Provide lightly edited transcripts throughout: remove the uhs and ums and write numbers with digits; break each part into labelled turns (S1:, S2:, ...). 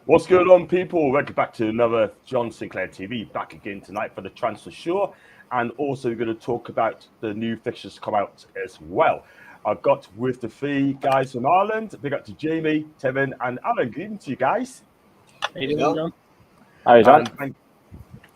S1: What's going on, people? Welcome back to another John Sinclair TV. Back again tonight for the transfer show. And also, we're going to talk about the new fixtures come out as well. I've got with the three guys from Ireland. Big up to Jamie, Tevin, and Alan. Good evening to you guys.
S2: How you doing, John?
S3: Hi, John.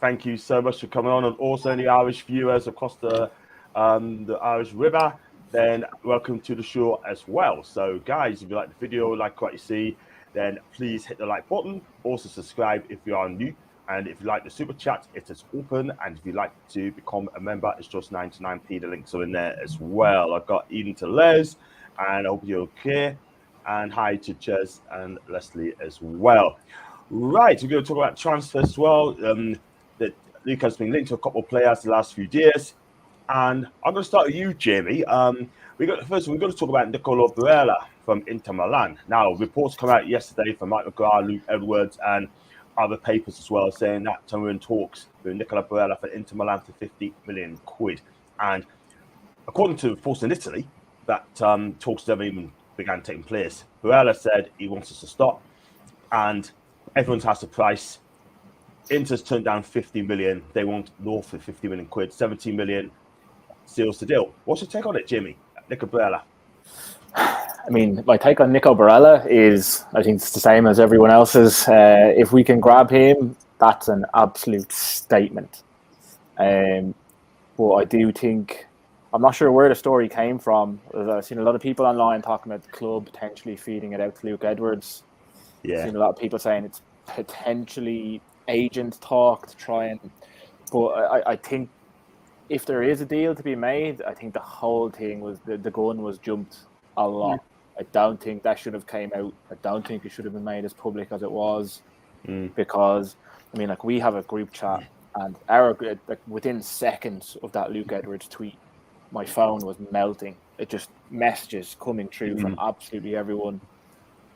S1: Thank you so much for coming on. And also, any Irish viewers across the Irish River, then welcome to the show as well. So, guys, if you like the video, like what you see, then please hit the like button. Also, subscribe if you are new. And if you like the super chat, it is open. And if you'd like to become a member, it's just 99p. The links are in there as well. I've got Eden to Les, and I hope you're okay. And hi to Ches and Leslie as well. Right, we're going to talk about transfers as well. That Luke has been linked to a couple of players the last few days. And I'm going to start with you, Jamie. We're going to talk about Nicolo Barella from Inter Milan. Now, reports come out yesterday from Mike McGrath, Luke Edwards, and other papers as well, saying that Toon talks with Nicolo Barella for Inter Milan for 50 million quid. And according to reports in Italy, that talks never even began taking place. Barella said he wants us to stop, and everyone's has the price. Inter's turned down 50 million. They want north of 50 million quid. 17 million seals the deal. What's your take on it, Jimmy? Nico Barella.
S3: I mean, my take on Nico Barella is, I think it's the same as everyone else's. If we can grab him, that's an absolute statement. But I do think, I'm not sure where the story came from. I've seen a lot of people online talking about the club potentially feeding it out to Luke Edwards.
S1: Yeah.
S3: I've seen a lot of people saying it's potentially agent talk to try and, but I think if there is a deal to be made, I think the whole thing was, the gun was jumped a lot. I don't think that should have came out. I don't think it should have been made as public as it was, because, I mean, like, we have a group chat, and within seconds of that Luke Edwards tweet, my phone was melting. It just messages coming through from absolutely everyone.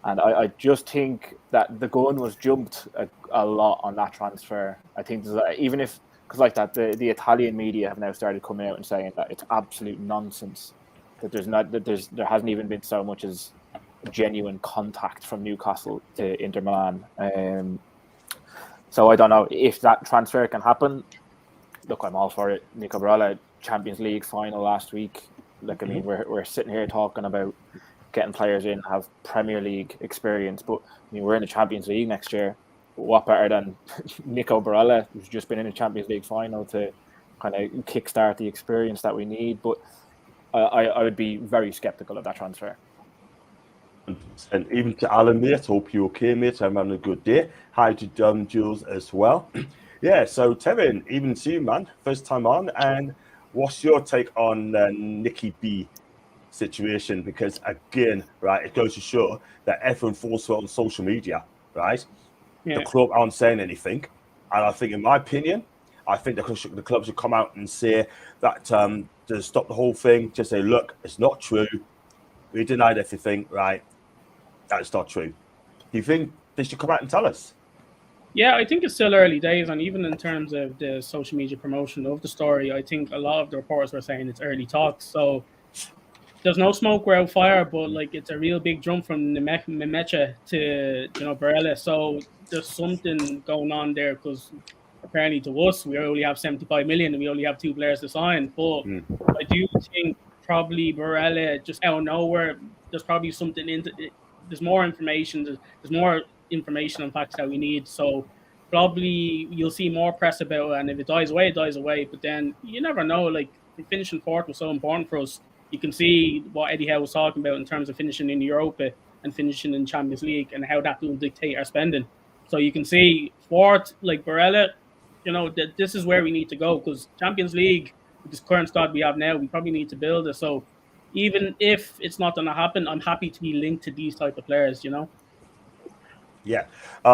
S3: And I just think that the gun was jumped a lot on that transfer. I think even if, because like that, the Italian media have now started coming out and saying that it's absolute nonsense. That there hasn't even been so much as genuine contact from Newcastle to Inter Milan. So I don't know if that transfer can happen. Look, I'm all for it. Nico Barella, Champions League final last week. Like, I mean, we're sitting here talking about getting players in, have Premier League experience, but I mean, we're in the Champions League next year. What better than Nico Barella, who's just been in a Champions League final, to kind of kickstart the experience that we need? But I would be very skeptical of that transfer.
S1: And even to Alan, mate, hope you're okay, mate. I'm having a good day. Hi to Jules as well. Yeah, so Tevin, even to you, man, first time on. And what's your take on Nicky B situation? Because again, right, it goes to show that everyone falls for it on social media, right? Yeah. The club aren't saying anything. And I think, in my opinion, I think the club should come out and say that to stop the whole thing, just say, look, it's not true. We denied everything, right? That's not true. Do you think they should come out and tell us?
S2: Yeah, I think it's still early days. And even in terms of the social media promotion of the story, I think a lot of the reporters were saying it's early talks. So there's no smoke without fire, but like, it's a real big jump from Nemecha to Barella. So there's something going on there, because apparently to us, we only have 75 million and we only have 2 players to sign. But I do think probably Barella, just out of nowhere, there's probably something into it. There's more information. There's more information and facts that we need. So probably you'll see more press about it. And if it dies away, it dies away. But then you never know. Like, finishing fourth was so important for us. You can see what Eddie Howe was talking about in terms of finishing in Europa and finishing in Champions League, and how that will dictate our spending. So you can see fourth, like Barella, that this is where we need to go, because Champions League, with this current squad we have now, we probably need to build it. So even if it's not going to happen, I'm happy to be linked to these type of players,
S1: Yeah.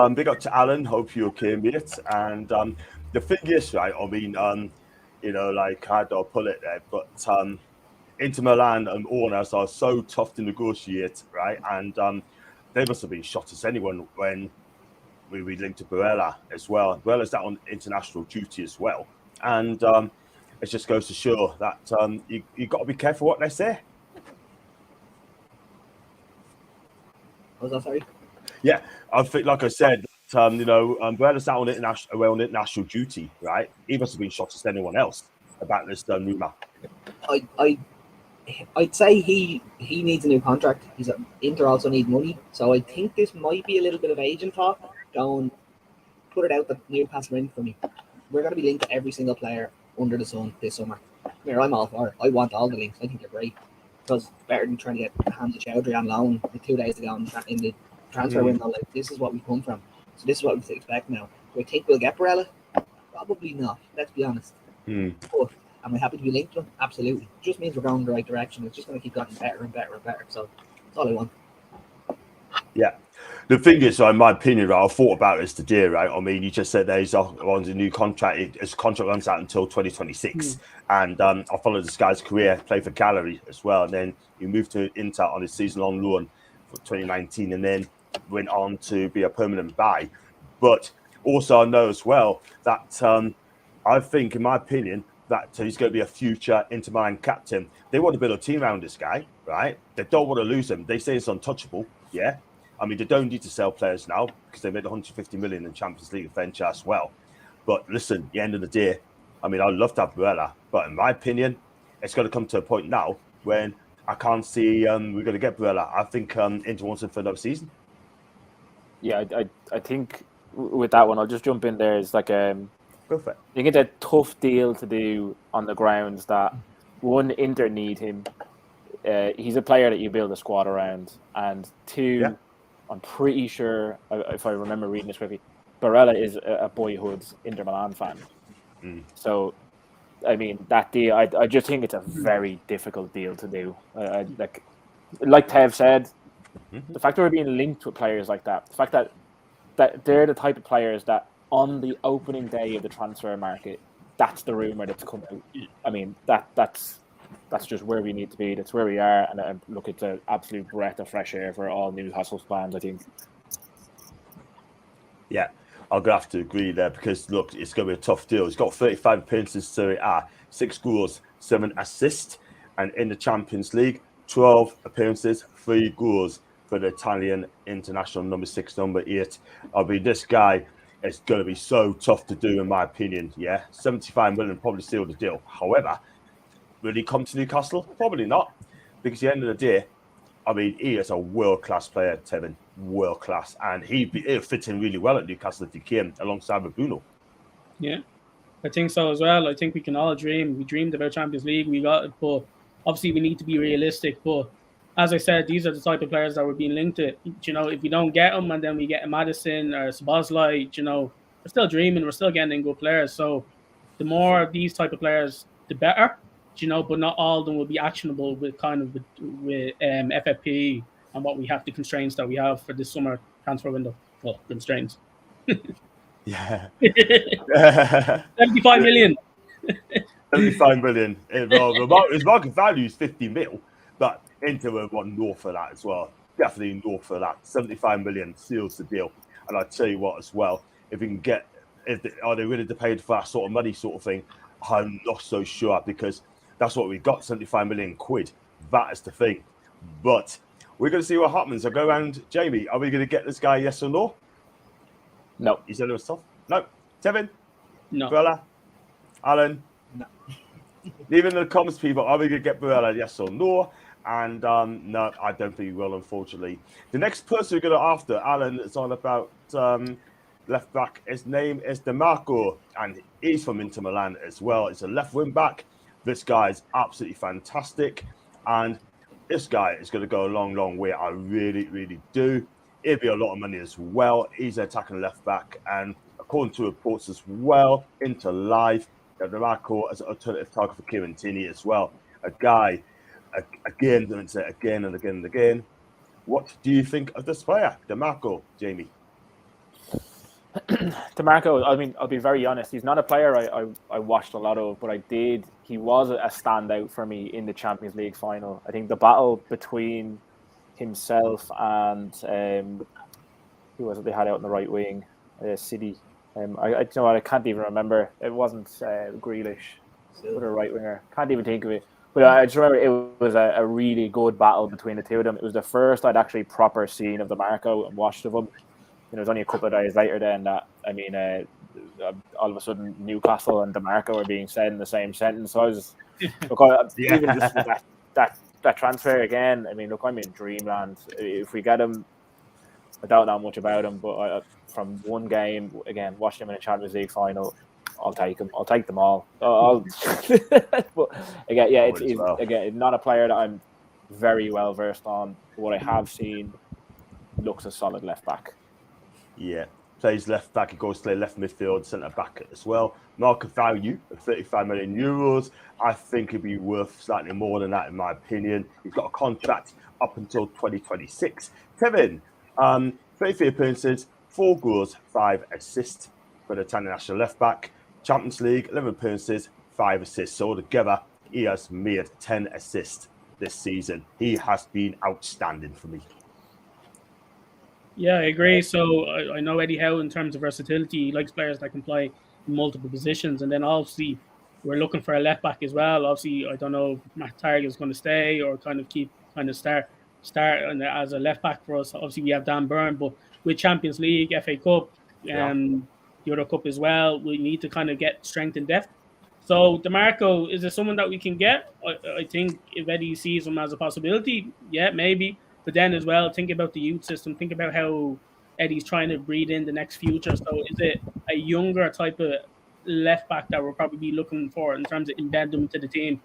S1: Big up to Alan. Hope you're okay, mate. And the thing is, right, I mean, like, how do I pull it there? But Inter Milan and owners are so tough to negotiate, right? And they must have been shot as anyone when we linked to Barella as well as that on international duty as well. And it just goes to show that you got to be careful what they say.
S4: What was that, sorry?
S1: Yeah, I think, like I said, Barella's out on international duty, right? He must have been shocked as anyone else about this rumor.
S4: I'd say he needs a new contract. Inter also need money, so I think this might be a little bit of agent talk. Going, put it out that Newcastle in for me. We're going to be linked to every single player under the sun this summer. I'm all for it. I want all the links. I think they're great because it's better than trying to get Hamza Chowdhury on loan with 2 days to go in the transfer window. Like, this is what we come from, so this is what we expect now. Do I think we'll get Barella? Probably not. Let's be honest. But am I happy to be linked to him? Absolutely. It just means we're going in the right direction. It's just going to keep getting better and better and better. So that's all I want.
S1: Yeah. The thing is, in my opinion, right, I thought about this today, right? I mean, you just said that he's on a new contract. His contract runs out until 2026. And I followed this guy's career, played for Gallery as well. And then he moved to Inter on his season-long loan for 2019 and then went on to be a permanent buy. But also I know as well that I think, in my opinion, that he's going to be a future Inter Milan captain. They want to build a team around this guy, right? They don't want to lose him. They say it's untouchable, yeah? I mean, they don't need to sell players now because they made 150 million in Champions League venture as well. But listen, at the end of the day, I mean, I'd love to have Barella, but in my opinion, it's going to come to a point now when I can't see we're going to get Barella. I think Inter wants him for another season.
S3: Yeah, I think with that one, I'll just jump in there. It's like
S1: Perfect.
S3: I think it's a tough deal to do on the grounds that one, Inter need him. He's a player that you build a squad around, and two, I'm pretty sure, if I remember reading this correctly, Barella is a boyhood Inter Milan fan. So, I mean, that deal, I just think it's a very difficult deal to do. Like Tev said, the fact that we're being linked with players like that, the fact that they're the type of players that on the opening day of the transfer market, that's the rumor that's come out. I mean, that's just where we need to be. That's where we are. And look, it's an absolute breath of fresh air for all Newcastle's fans, I think.
S1: Yeah, I'm going to have to agree there because, look, it's going to be a tough deal. He's got 35 appearances in Serie A, 6 goals, 7 assists. And in the Champions League, 12 appearances, 3 goals for the Italian international number 6, number 8. I mean, this guy is going to be so tough to do, in my opinion. Yeah, 75 million probably seal the deal. However, will he come to Newcastle? Probably not. Because at the end of the day, I mean, he is a world-class player, Tevin. World-class. And he'll fit in really well at Newcastle if he came alongside with Bruno.
S2: Yeah, I think so as well. I think we can all dream. We dreamed about Champions League. We got it. But obviously, we need to be realistic. But as I said, these are the type of players that we're being linked to. You know, if we don't get them and then we get a Madison or a Szoboszlai, you know, we're still dreaming. We're still getting in good players. So the more of these type of players, the better. You know, but not all of them will be actionable with FFP and what we have, the constraints that we have for this summer transfer window. Well, constraints.
S1: Yeah.
S2: 75 million.
S1: 75 million. His market value is 50 mil, but Inter will want north of that as well. Definitely north of that. 75 million seals the deal. And I tell you what, as well, if we can get, are they willing to pay for that sort of money, sort of thing? I'm not so sure because that's what we got, 75 million quid. That is the thing. But we're going to see what happens. I'll go around. Jamie, are we going to get this guy, yes or no?
S3: No.
S1: You said it was tough? No. Tevin?
S2: No.
S1: Barella? Alan?
S4: No.
S1: Leave in the comments, people, are we going to get Barella, yes or no? And no, I don't think we will, unfortunately. The next person we're going to after, Alan, is on about left back. His name is Dimarco, and he's from Inter Milan as well. He's a left wing back. This guy is absolutely fantastic, and this guy is going to go a long, long way. I really, really do. It'll be a lot of money as well. He's an attacking left back, and according to reports as well, Inter Live, Dimarco as an alternative target for Kieran Tierney as well. A guy, again, I'm going to say again and again and again. What do you think of this player, Dimarco, Jamie?
S3: Dimarco, I mean, I'll be very honest. He's not a player I watched a lot of, but he was a standout for me in the Champions League final. I think the battle between himself and who was it they had out in the right wing, City. I you know what, I can't even remember. It wasn't Grealish, but a right winger. Can't even think of it. But I just remember it was a really good battle between the two of them. It was the first I'd actually proper seen of Dimarco and watched of him. it was only a couple of days later then that, I mean, all of a sudden Newcastle and Dimarco were being said in the same sentence. So I was even just with that transfer again. I mean, look, I'm in dreamland. If we get him, I don't know much about him, but from one game, again, watching him in a Champions League final, I'll take him. I'll take them all. But again, yeah, it's again not a player that I'm very well versed on. But what I have seen looks a solid left back.
S1: Yeah, plays left back. He goes to play left midfield, centre back as well. Market value of 35 million euros. I think it'd be worth slightly more than that, in my opinion. He's got a contract up until 2026. Kevin, 33 appearances, 4 goals, 5 assists for the Italian national left back. Champions League, 11 appearances, 5 assists. So altogether, he has made 10 assists this season. He has been outstanding for me.
S2: Yeah, I agree. So I know Eddie Howe in terms of versatility. He likes players that can play in multiple positions. And then obviously we're looking for a left back as well. Obviously, I don't know if Matt Target is going to stay or kind of start as a left back for us. Obviously, we have Dan Burn, but with Champions League, FA Cup, and the other cup as well, we need to kind of get strength and depth. So Dimarco, is there someone that we can get? I think if Eddie sees him as a possibility, yeah, maybe. But then as well, think about the youth system. Think about how Eddie's trying to breed in the next future. So is it a younger type of left back that we'll probably be looking for in terms of embed them into the team,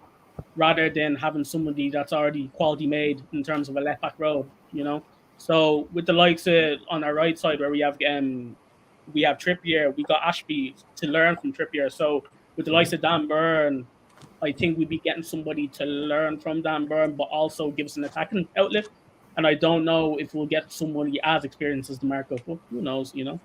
S2: rather than having somebody that's already quality made in terms of a left back role, you know? So with the likes of on our right side where we have Trippier, we got Ashby to learn from Trippier. So with the likes of Dan Burn, I think we'd be getting somebody to learn from Dan Burn, but also give us an attacking outlet. And I don't know if we'll get somebody as experienced as Dimarco, but who knows, you know?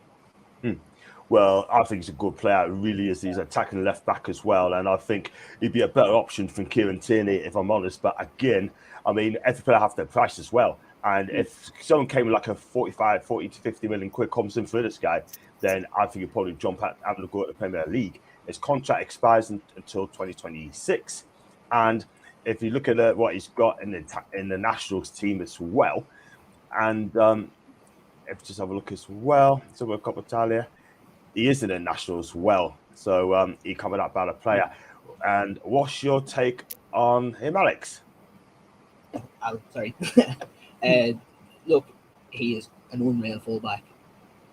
S1: Well, I think he's a good player. It really is. He's attacking left back as well. And I think he'd be a better option than Kieran Tierney, if I'm honest. But again, I mean, every player has their price as well. And if someone came with like a 40 to 50 million quid comes in for this guy, then I think he'd probably jump at having a go at the Premier League. His contract expires until 2026. And if you look at what he's got in the Nationals team as well, and if you just have a look as well, so we're Coppa Italia, he is in the Nationals as well. So he coming up about a player. And what's your take on him, Alex?
S4: Oh, sorry. Look, he is an unreal fullback,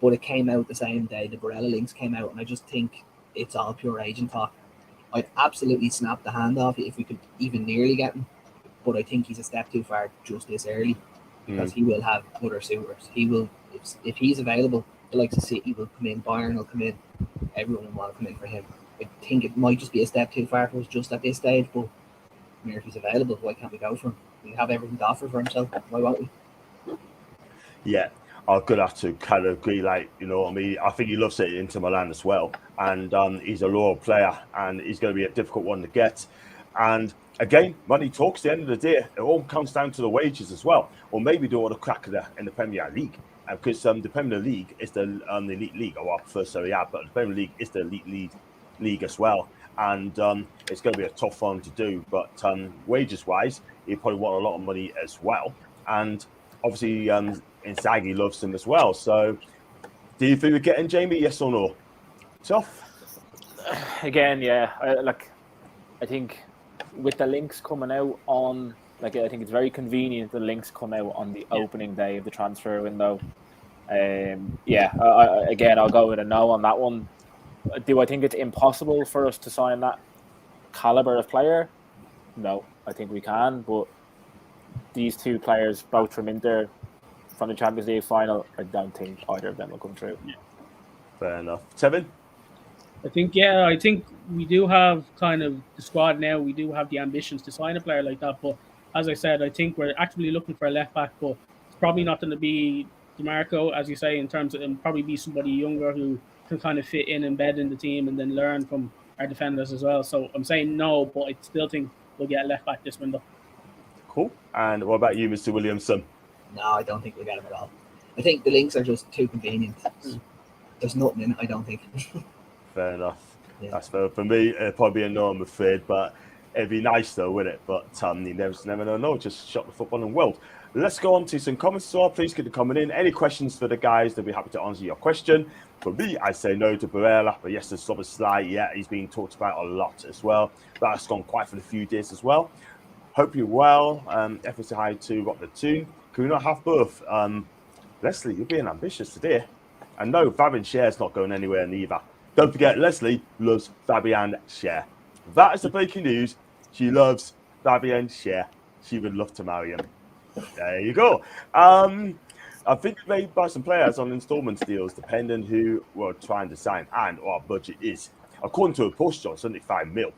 S4: but it came out the same day the Barella links came out, and I just think it's all pure agent talk. I'd absolutely snap the hand off if we could even nearly get him, but I think he's a step too far just this early, because he will have other suitors. He will, if he's available, the likes of City will come in, Bayern will come in, everyone will want to come in for him. I think it might just be a step too far for us just at this stage, but if he's available, why can't we go for him? We have everything to offer for himself. Why won't we?
S1: Yeah, I'm gonna have to kind of agree. Like, you know what I mean? I think he loves it into Milan as well, and he's a loyal player, and he's going to be a difficult one to get. And again, money talks. At the end of the day, it all comes down to the wages as well, or maybe do all the crack in the Premier League, because the Premier League is the elite league. Oh, I prefer Serie A, but the Premier League is the elite league as well. And it's going to be a tough one to do, but wages-wise, he probably want a lot of money as well. And obviously, Inzaghi loves him as well. So, do you think we're getting Jamie? Yes or no? Tough.
S3: Again, yeah. I think with the links coming out on, I think it's very convenient the links come out on the opening day of the transfer window. Again, I'll go with a no on that one. Do I think it's impossible for us to sign that caliber of player? No, I think we can. But these two players, both from Inter, from the Champions League final, I don't think either of them will come through.
S1: Yeah. Fair enough. Tevin?
S2: I think we do have kind of the squad now. We do have the ambitions to sign a player like that. But as I said, I think we're actively looking for a left back, but it's probably not going to be Dimarco, as you say, in terms of, and probably be somebody younger who can kind of fit in, embed in the team, and then learn from our defenders as well. So I'm saying no, but I still think we'll get a left back this window.
S1: Cool. And what about you, Mr. Williamson?
S4: No, I don't think we'll get him at all. I think the links are just too convenient. There's nothing in it, I don't think.
S1: Fair enough.
S4: Yeah.
S1: That's fair. For me, it'd probably be a no, I'm afraid, but it'd be nice though, wouldn't it? But you never know. Just shot the football and world. let's go on to some comments as well. Please keep them coming in. Any questions for the guys? They'll be happy to answer your question. For me, I say no to Barella, but yes, there's Robert Sly. Yeah, he's been talked about a lot as well. That's gone quite for a few days as well. Hope you're well. FSC hi to Rock the Toon. Can we not have both? Leslie, you're being ambitious today. And no, Fabian Scher's not going anywhere neither. Don't forget, Leslie loves Fabian Scher. That is the breaking news. She loves Fabian Scher. She would love to marry him. There you go. I think we may buy some players on installment deals, depending who we're trying to sign and what our budget is. According to a post, John, 75 mil.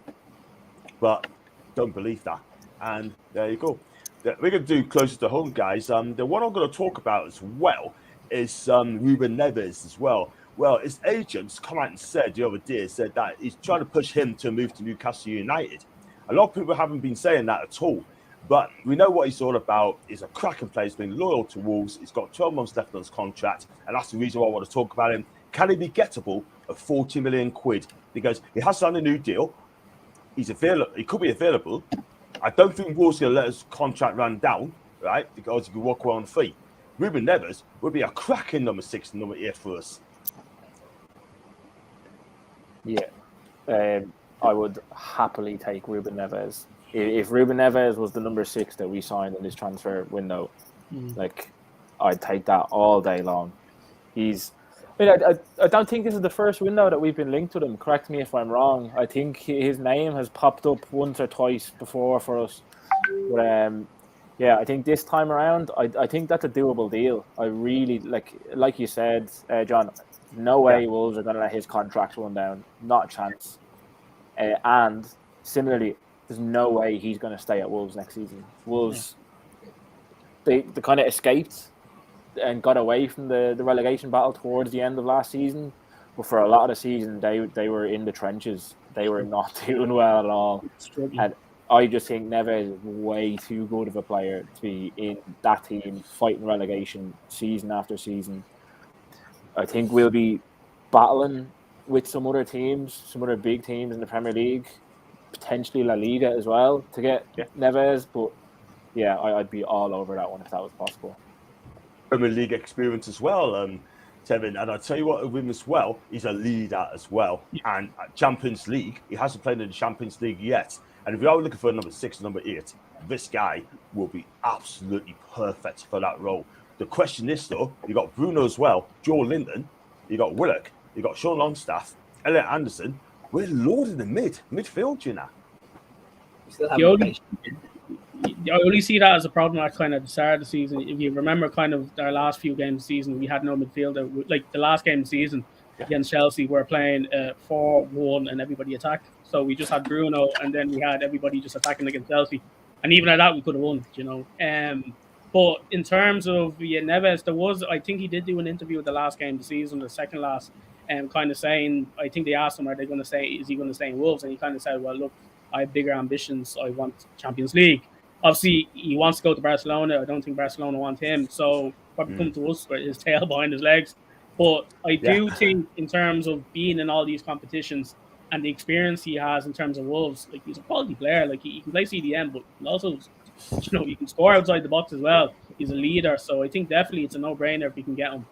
S1: But don't believe that. And there you go. We're going to do closer to home, guys. The one I'm going to talk about as well is Ruben Neves as well. Well, his agents come out and said the other day, said that he's trying to push him to move to Newcastle United. A lot of people haven't been saying that at all. But we know what he's all about. He's a cracking player. He's been loyal to Wolves. He's got 12 months left on his contract. And that's the reason why I want to talk about him. Can he be gettable at 40 million quid? Because he has signed a new deal. He's available. He could be available. I don't think Wolves are going to let his contract run down, right? Because he can walk away on free. Ruben Neves would be a cracking number 6 and number 8 for us.
S3: Yeah. I would happily take Ruben Neves. If Ruben Neves was the number 6 that we signed in this transfer window, like, I'd take that all day long. I don't think this is the first window that we've been linked with him. Correct me if I'm wrong. I think his name has popped up once or twice before for us. But yeah, I think this time around, I think that's a doable deal. I really, like you said, John, no way Wolves are going to let his contract run down. Not a chance. And similarly, there's no way he's going to stay at Wolves next season. Wolves, they kind of escaped and got away from the relegation battle towards the end of last season. But for a lot of the season, they were in the trenches. They were not doing well at all. And I just think Neves is way too good of a player to be in that team fighting relegation season after season. I think we'll be battling with some other teams, some other big teams in the Premier League, potentially La Liga as well, to get Neves. But yeah, I'd be all over that one if that was possible.
S1: Premier League experience as well, Tevin. And I'll tell you what, with him as well, he's a leader as well. And Champions League, he hasn't played in the Champions League yet. And if you are looking for number 6, number 8, this guy will be absolutely perfect for that role. The question is, though, you got Bruno as well, Joe Linton, you got Willock, you got Sean Longstaff, Elliot Anderson. We're loaded in midfield, you know.
S2: I only see that as a problem at kind of the start of the season. If you remember kind of our last few games of the season, we had no midfielder. Like the last game of the season against Chelsea, we're playing 4-1 and everybody attacked. So we just had Bruno and then we had everybody just attacking against Chelsea. And even at that, we could have won, you know. But in terms of Neves, I think he did do an interview with the last game of the season, the second last, kind of saying, I think they asked him, is he going to stay in Wolves? And he kind of said, well, look, I have bigger ambitions. I want Champions League. Obviously, he wants to go to Barcelona. I don't think Barcelona want him. So probably come to us with his tail behind his legs. But I do think in terms of being in all these competitions and the experience he has in terms of Wolves, like he's a quality player. Like he can play CDM, but also, you know, he can score outside the box as well. He's a leader. So I think definitely it's a no-brainer if we can get him.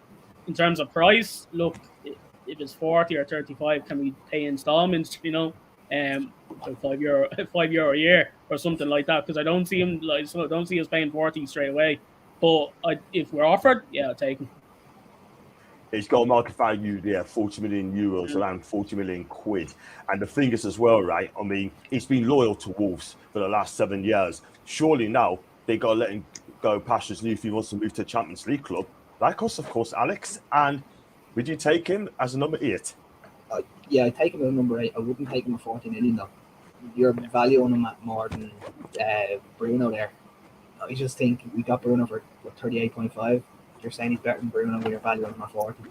S2: In terms of price, look, if it's 40 or 35, can we pay installments, you know? So €5 a year or something like that, because I don't see him don't see us paying 40 straight away. But if we're offered, I'll take him.
S1: He's got a market value there, 40 million euros, around 40 million quid. And the thing is as well, right? I mean, he's been loyal to Wolves for the last 7 years. Surely now they got to let him go past his new if he wants to move to a Champions League club. Like us, of course, Alex. And would you take him as a number 8?
S4: Yeah, I'd take him as a number 8. I wouldn't take him at 40 million though. You're valuing him at more than Bruno there. I just think we got Bruno for 38.5. You're saying he's better than Bruno, but you're valuing him at 40.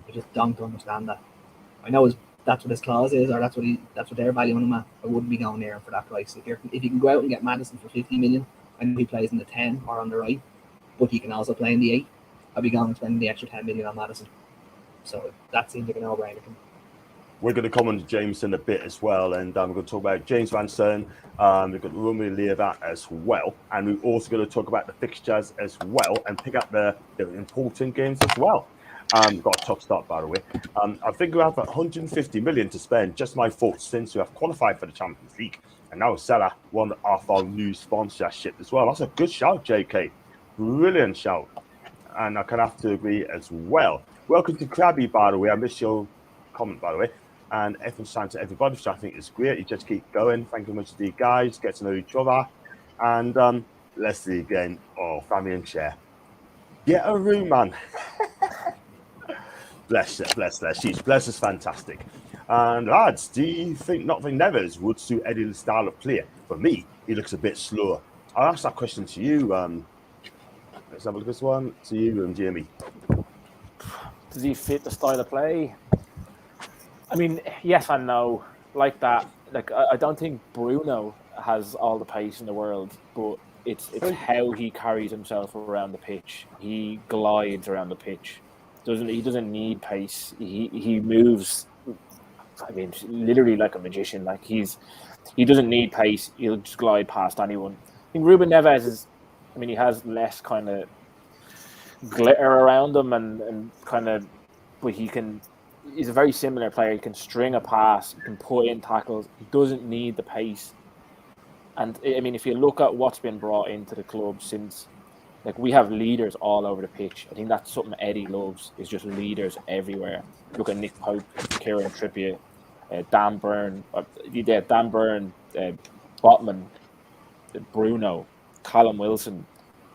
S4: I just don't understand that. I know that's what his clause is, or that's what they're valuing him at. I wouldn't be going there for that price. If you can go out and get Maddison for 50 million, I know he plays in the 10 or on the right, but he can also play in the 8. I'd be going and spending the extra 10 million on Maddison. So that seems like a no-brainer to me.
S1: we're going to come on to James in a bit as well, and we're going to talk about James Van Sern. We've got Romeo Lavia as well, and we're also going to talk about the fixtures as well, and pick up the important games as well. We've got a tough start, by the way. I think we have 150 million to spend. Just my thoughts, since we have qualified for the Champions League, and now Salah won our new sponsorship as well. That's a good shout, JK. Brilliant shout. And I can have to agree as well. Welcome to Krabby, by the way. I missed your comment, by the way. And everyone's trying to everybody, which I think is great. You just keep going. Thank you very much to the guys. Get to know each other. And let's see again. Oh, family and share. Get a room, man. Bless is fantastic. And lads, do you think Neves would suit Eddie's style of play? For me, he looks a bit slower. I'll ask that question to you. Let's have a look at this one. To you, Jamie.
S3: Does he fit the style of play? I mean, yes and no. Like that. Like I don't think Bruno has all the pace in the world, but it's how he carries himself around the pitch. He glides around the pitch. He doesn't need pace. He moves. I mean, literally like a magician. Like he doesn't need pace. He'll just glide past anyone. I think Ruben Neves is. I mean, he has less kind of glitter around him and kind of, but he's a very similar player. He can string a pass. He can put in tackles. He doesn't need the pace. And I mean, if you look at what's been brought into the club since. Like, we have leaders all over the pitch. I think that's something Eddie loves, is just leaders everywhere. Look at Nick Pope, Kieran Trippier, Dan Burn, Botman, Bruno, Callum Wilson.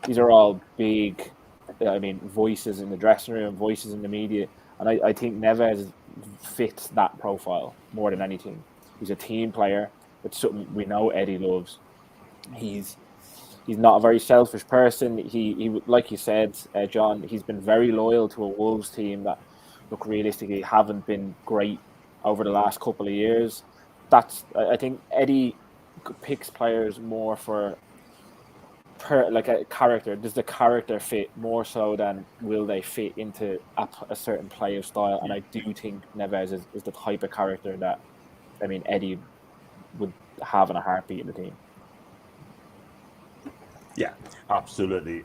S3: These are all big, voices in the dressing room, voices in the media. And I think Neves fits that profile more than anything. He's a team player. It's something we know Eddie loves. He's not a very selfish person. He like you said, John, he's been very loyal to a Wolves team that, look, realistically haven't been great over the last couple of years. I think Eddie picks players more for like a character. Does the character fit more so than will they fit into a certain play of style? And I do think Neves is the type of character that, Eddie would have in a heartbeat in the team.
S1: Yeah, absolutely.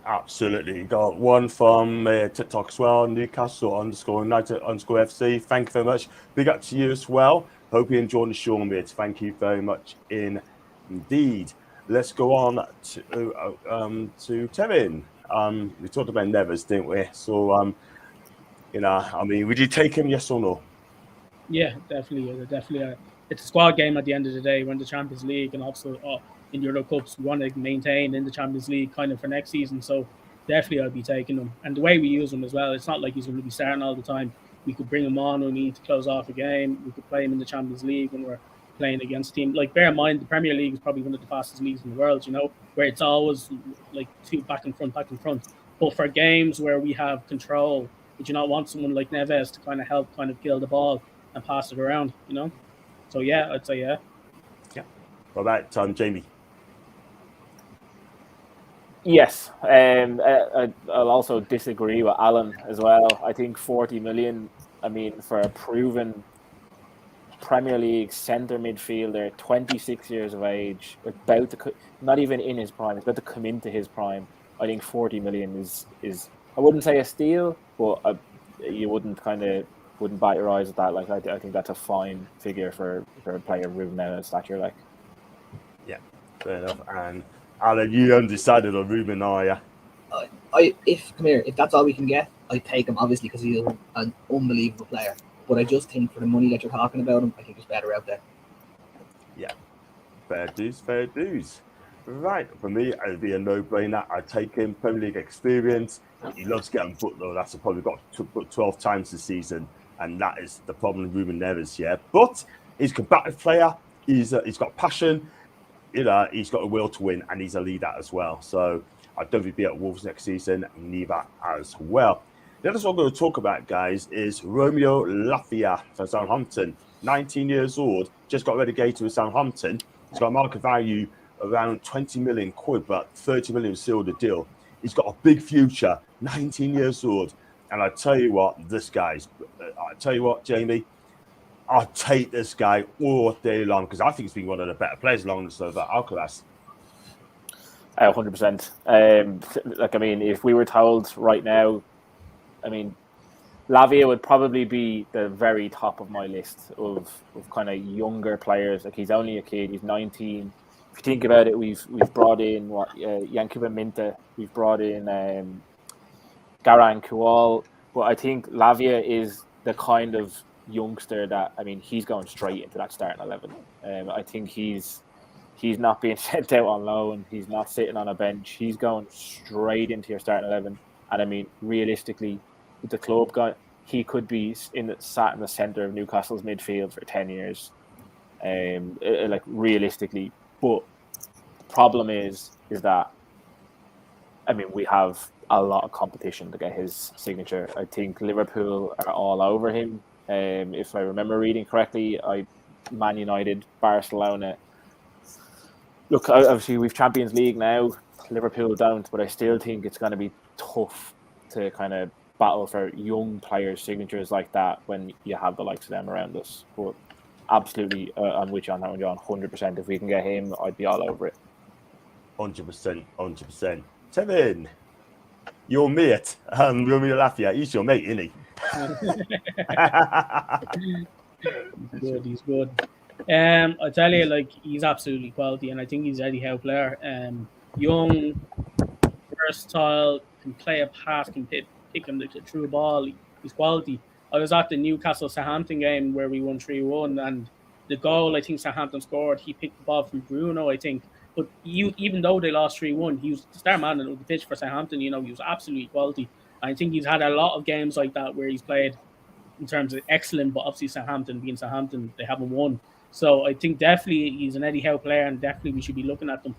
S1: Got one from TikTok as well, Newcastle _United _FC. Thank you very much. Big up to you as well. Hope you enjoyed the show, mate. Thank you very much indeed. Let's go on to Tevin. We talked about Neves, didn't we? So, would you take him, yes or no?
S2: Yeah, definitely. It's a squad game at the end of the day. We're in the Champions League, and also in Euro Cups, we want to maintain in the Champions League kind of for next season. So definitely I'll be taking him. And the way we use him as well, it's not like he's going to be starting all the time. We could bring him on when we need to close off a game. We could play him in the Champions League when we're playing against teams. Like, bear in mind, the Premier League is probably one of the fastest leagues in the world, where it's always like two back and front. But for games where we have control, would you not want someone like Neves to kind of help kind of kill the ball and pass it around, So yeah, I'd say yeah.
S1: Yeah. What about Jamie?
S3: Yes, I'll also disagree with Alan as well. I think 40 million, for a proven Premier League centre midfielder, 26 years of age, not even in his prime, it's about to come into his prime. I think 40 million is I wouldn't say a steal, but you wouldn't bat your eyes at that. Like, I think that's a fine figure for a player of Ruben Neves' stature. Like,
S1: yeah, fair enough. And Alan, you undecided on Ruben, are you?
S4: If that's all we can get, I'd take him, obviously, because he's an unbelievable player. But I just think for the money that you're talking about him, I think he's better out there.
S1: Yeah, fair dues. Right, for me, it'd be a no-brainer. I'd take him. Premier League experience. He loves getting booked, though. That's probably got booked 12 times this season, and that is the problem with Ruben Neves, yeah. But he's a combative player. He's got passion. He's got a will to win, and he's a leader as well. So I don't think he'll be at Wolves next season, neither as well. The other one I'm going to talk about, guys, is Romeo Lavia for Southampton. 19 years old, just got relegated with Southampton. He's got a market value around 20 million quid, but 30 million sealed the deal. He's got a big future, 19 years old. And I tell you what, Jamie, I'll take this guy all day long because I think he's been one of the better players along the server. Alcaraz.
S3: 100%. Like, I mean, if we were told right now, I mean, Lavia would probably be the very top of my list of kind of younger players. Like, he's only a kid. He's 19. If you think about it, we've brought in Yankuba Minta. We've brought in Garan Kual. But I think Lavia is the kind of youngster that, I mean, he's going straight into that starting 11. I think he's not being sent out on loan. He's not sitting on a bench. He's going straight into your starting 11. And I mean, realistically, with the club guy, he could be sat in the centre of Newcastle's midfield for 10 years. Like, realistically. But the problem is that, I mean, we have a lot of competition to get his signature. I think Liverpool are all over him. If I remember reading correctly, Man United, Barcelona. Look, obviously we've Champions League now. Liverpool don't, but I still think it's going to be tough to kind of battle for young players' signatures like that when you have the likes of them around us. But absolutely, I'm with you on that one, John. 100%. If we can get him, I'd be all over it.
S1: 100%. 100%. Tevin, your mate, Romeo Lavia. He's your mate, isn't he?
S2: He's good. I tell you, like, he's absolutely quality, and I think he's Eddie Howe player. Young, versatile, can play a pass, can pick him through a ball. He's quality. I was at the Newcastle Southampton game where we won 3-1, and the goal I think Southampton scored, he picked the ball from Bruno, I think. But even though they lost 3-1, he was the star man on the pitch for Southampton. You know, he was absolutely quality. I think he's had a lot of games like that where he's played in terms of excellent, but obviously Southampton, being Southampton, they haven't won. So I think definitely he's an Eddie Howe player, and definitely we should be looking at them.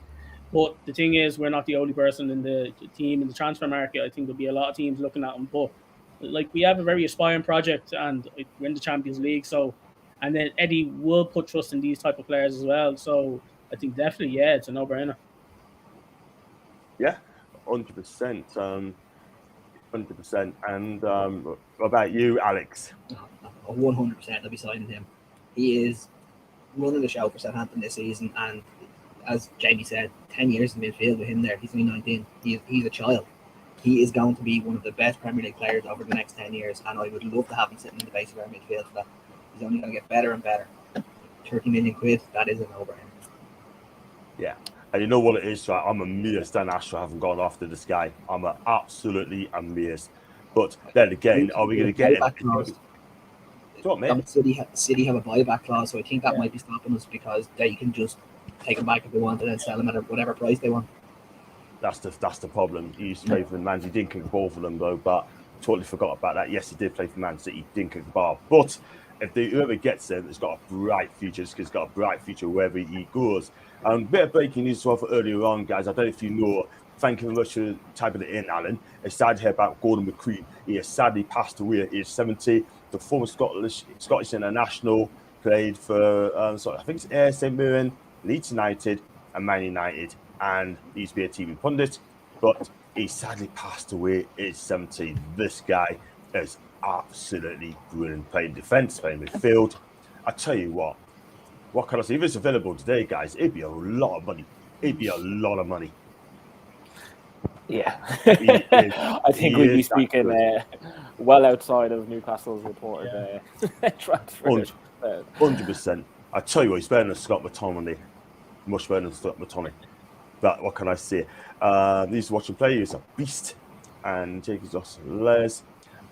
S2: But the thing is, we're not the only person in the team in the transfer market. I think there'll be a lot of teams looking at him. But like, we have a very aspiring project, and we're in the Champions League. So, and then Eddie will put trust in these type of players as well. So I think definitely, yeah, it's a no-brainer.
S1: Yeah, 100%. 100%. And what about you, Alex?
S4: 100%. I'll be signing him. He is running the show for Southampton this season, and as Jamie said, 10 years in midfield with him there. He's only 19. He's a child. He is going to be one of the best Premier League players over the next 10 years, and I would love to have him sitting in the base of our midfield for that. He's only going to get better and better. 30 million quid, that is an over him.
S1: Yeah. And you know what it is, right? I'm amazed that Astro haven't gone after this guy. I'm absolutely amazed. But then again, are we going to get him? What, man?
S4: City have a buyback clause, so I think that might be stopping us because they can just take him back if they want and then sell him at whatever price they want.
S1: That's the problem. He used to play for Man City. He didn't kick the ball for them, though, but totally forgot about that. Yes, he did play for Man City. He didn't kick the ball. But if whoever gets him, it's got a bright future. It's got a bright future wherever he goes. Bit of breaking news as well for earlier on, guys. I don't know if you know. Thank you very much for typing it in, Alan. It's sad to hear about Gordon McCree. He has sadly passed away at age 70. The former Scottish international, played for I think it's St Mirren, Leeds United, and Man United, and he used to be a TV pundit. But he sadly passed away at age 70. This guy is absolutely brilliant, playing defence, playing midfield. I tell you what can I say? If it's available today, guys, it'd be a lot of money. It'd be a lot of money.
S3: Yeah, I think we'd be speaking well outside of Newcastle's reported transfer.
S1: 100%. I tell you what, he's better than Scott McTominay. Much better than Scott McTominay. But what can I say? These watching play, he's a beast. And take his off Les.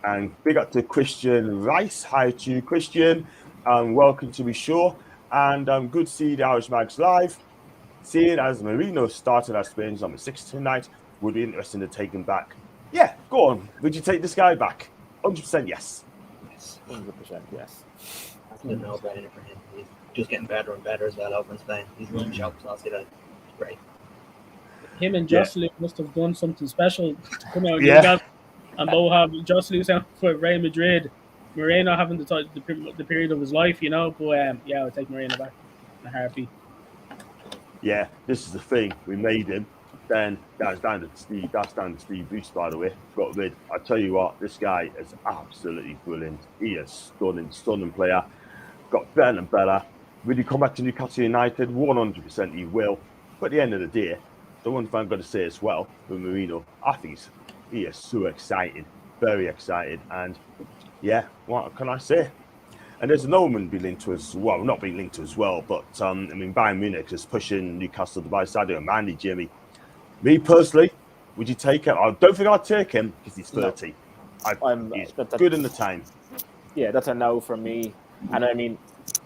S1: And big up to Christian Rice. Hi to you, Christian. Welcome to the show. And good to see the Irish Mags live. Seeing as Marino started as Spain's number 6 tonight, would be interesting to take him back. Yeah, go on. Would you take this guy back? 100% yes.
S3: 100% yes.
S4: That's a no-brainer for him. He's just getting better and better as well over in Spain. He's running shops, I'll say that. It's great.
S2: Him and Joselu must have done something special to come out. Yeah. And both have Joselu out for Real Madrid. Moreno having the period of his life, you know. But yeah, I'll take Moreno back in a heartbeat.
S1: Yeah, this is the thing. We made him. Then that's down to Steve. That's down to Steve Bruce, by the way. Got rid. I tell you what, this guy is absolutely brilliant. He is stunning player. got better and better. Will he come back to Newcastle United? 100% he will. But at the end of the day, the one thing I've got to say as well with Marino, I think he is so exciting, very excited. And yeah, what can I say? And there's another one being linked to as well, not being linked to as well, but I mean, Bayern Munich is pushing Newcastle to buy Sadio Mane, Jimmy. Me personally, would you take him? I don't think I'd take him because he's 30. He's good in the time.
S3: Yeah, that's a no from me. And I mean,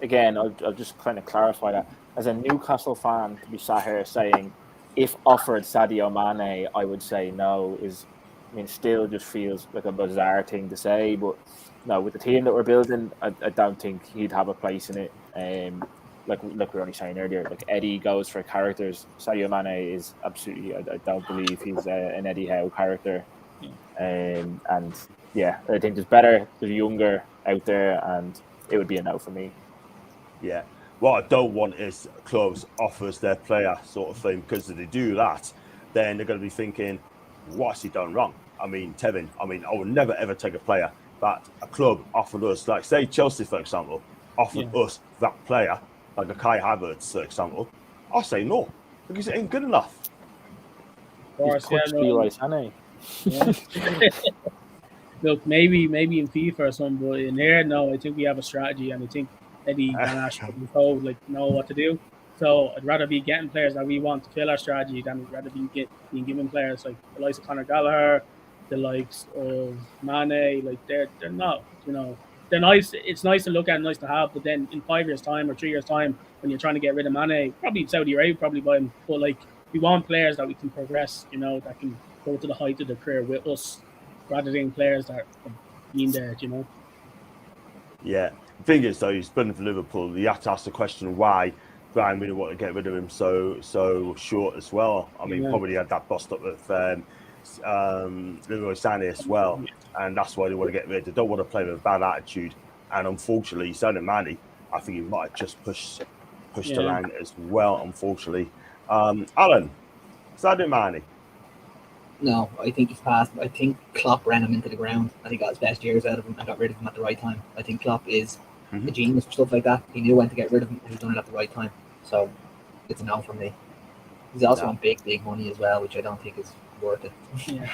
S3: again, I'll just kind of clarify that. As a Newcastle fan, to be sat here saying, if offered Sadio Mane, I would say no, still just feels like a bizarre thing to say. But no, with the team that we're building, I don't think he'd have a place in it. Like we were only saying earlier, like Eddie goes for characters. Sadio Mane is absolutely, I don't believe he's an Eddie Howe character. And yeah, I think there's younger out there, and it would be a no for me.
S1: Yeah. What I don't want is clubs offers their player sort of thing, because if they do that, then they're going to be thinking, what's he done wrong? I mean, Tevin, I would never ever take a player that a club offered us, like say Chelsea, for example, offered us that player, like a Kai Havertz, for example. I'll say no, because it ain't good enough.
S2: Of course, Look, maybe in FIFA or something, but in here, no. I think we have a strategy, and I think Eddie and Ash will told know what to do. So I'd rather be getting players that we want to fill our strategy than I'd rather be being given players like the likes of Conor Gallagher, the likes of Mane. Like they're not, they're nice. It's nice to look at, nice to have, but then in 5 years' time or 3 years' time, when you're trying to get rid of Mane, probably Saudi Arabia probably buy him. But we want players that we can progress, that can go to the height of their career with us, rather than players that have been there,
S1: Yeah. The thing is, though, he's playing for Liverpool. You have to ask the question why Brian really want to get rid of him so short as well. I mean, probably had that bust up with Leroy Sané as well, and that's why they want to get rid. They don't want to play with a bad attitude. And unfortunately, Sadio Mane, I think he might have just pushed the line as well. Unfortunately, Alan, Sadio Mane.
S4: No, I think he's passed. I think Klopp ran him into the ground, and he got his best years out of him and got rid of him at the right time. I think Klopp is a genius for stuff like that. He knew when to get rid of him, and he's done it at the right time. So it's a no from me. He's also on big money as well, which I don't think is worth it.
S2: Yeah.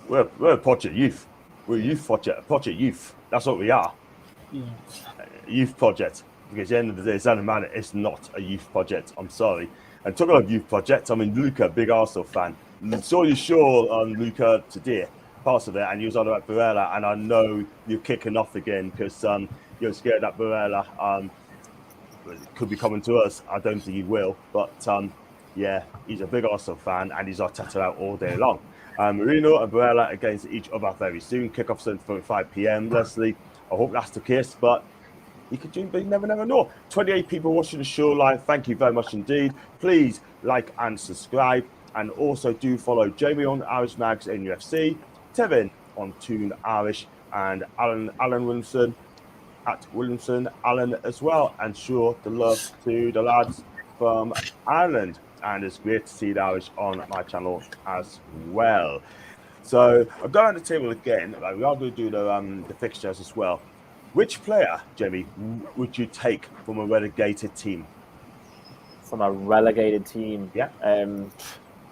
S1: We're a project youth. We're a youth project youth. That's what we are.
S2: Yeah.
S1: A youth project. Because at the end of the day, Sadio Mane is not a youth project. I'm sorry. And talking about youth projects, I mean, Luca, big Arsenal fan. Saw you show on Luca today, parts of it, and you was on about Barella, and I know you're kicking off again because you're scared that Barella could be coming to us. I don't think he will, but yeah, he's a big Arsenal fan, and he's Arteta out all day long. Marino and Barella against each other very soon. Kickoff 7:45 p.m. Leslie, I hope that's the case, but you could do, but you never know. 28 people watching the show live. Thank you very much indeed. Please like and subscribe. And also do follow Jamie on Irish Mags in UFC, Tevin on Toon Irish, and Alan Williamson at Williamson Alan as well. And sure, the love to the lads from Ireland. And it's great to see the Irish on my channel as well. So I've gone on the table again. We are going to do the fixtures as well. Which player, Jamie, would you take from a relegated team?
S3: From a relegated team?
S1: Yeah.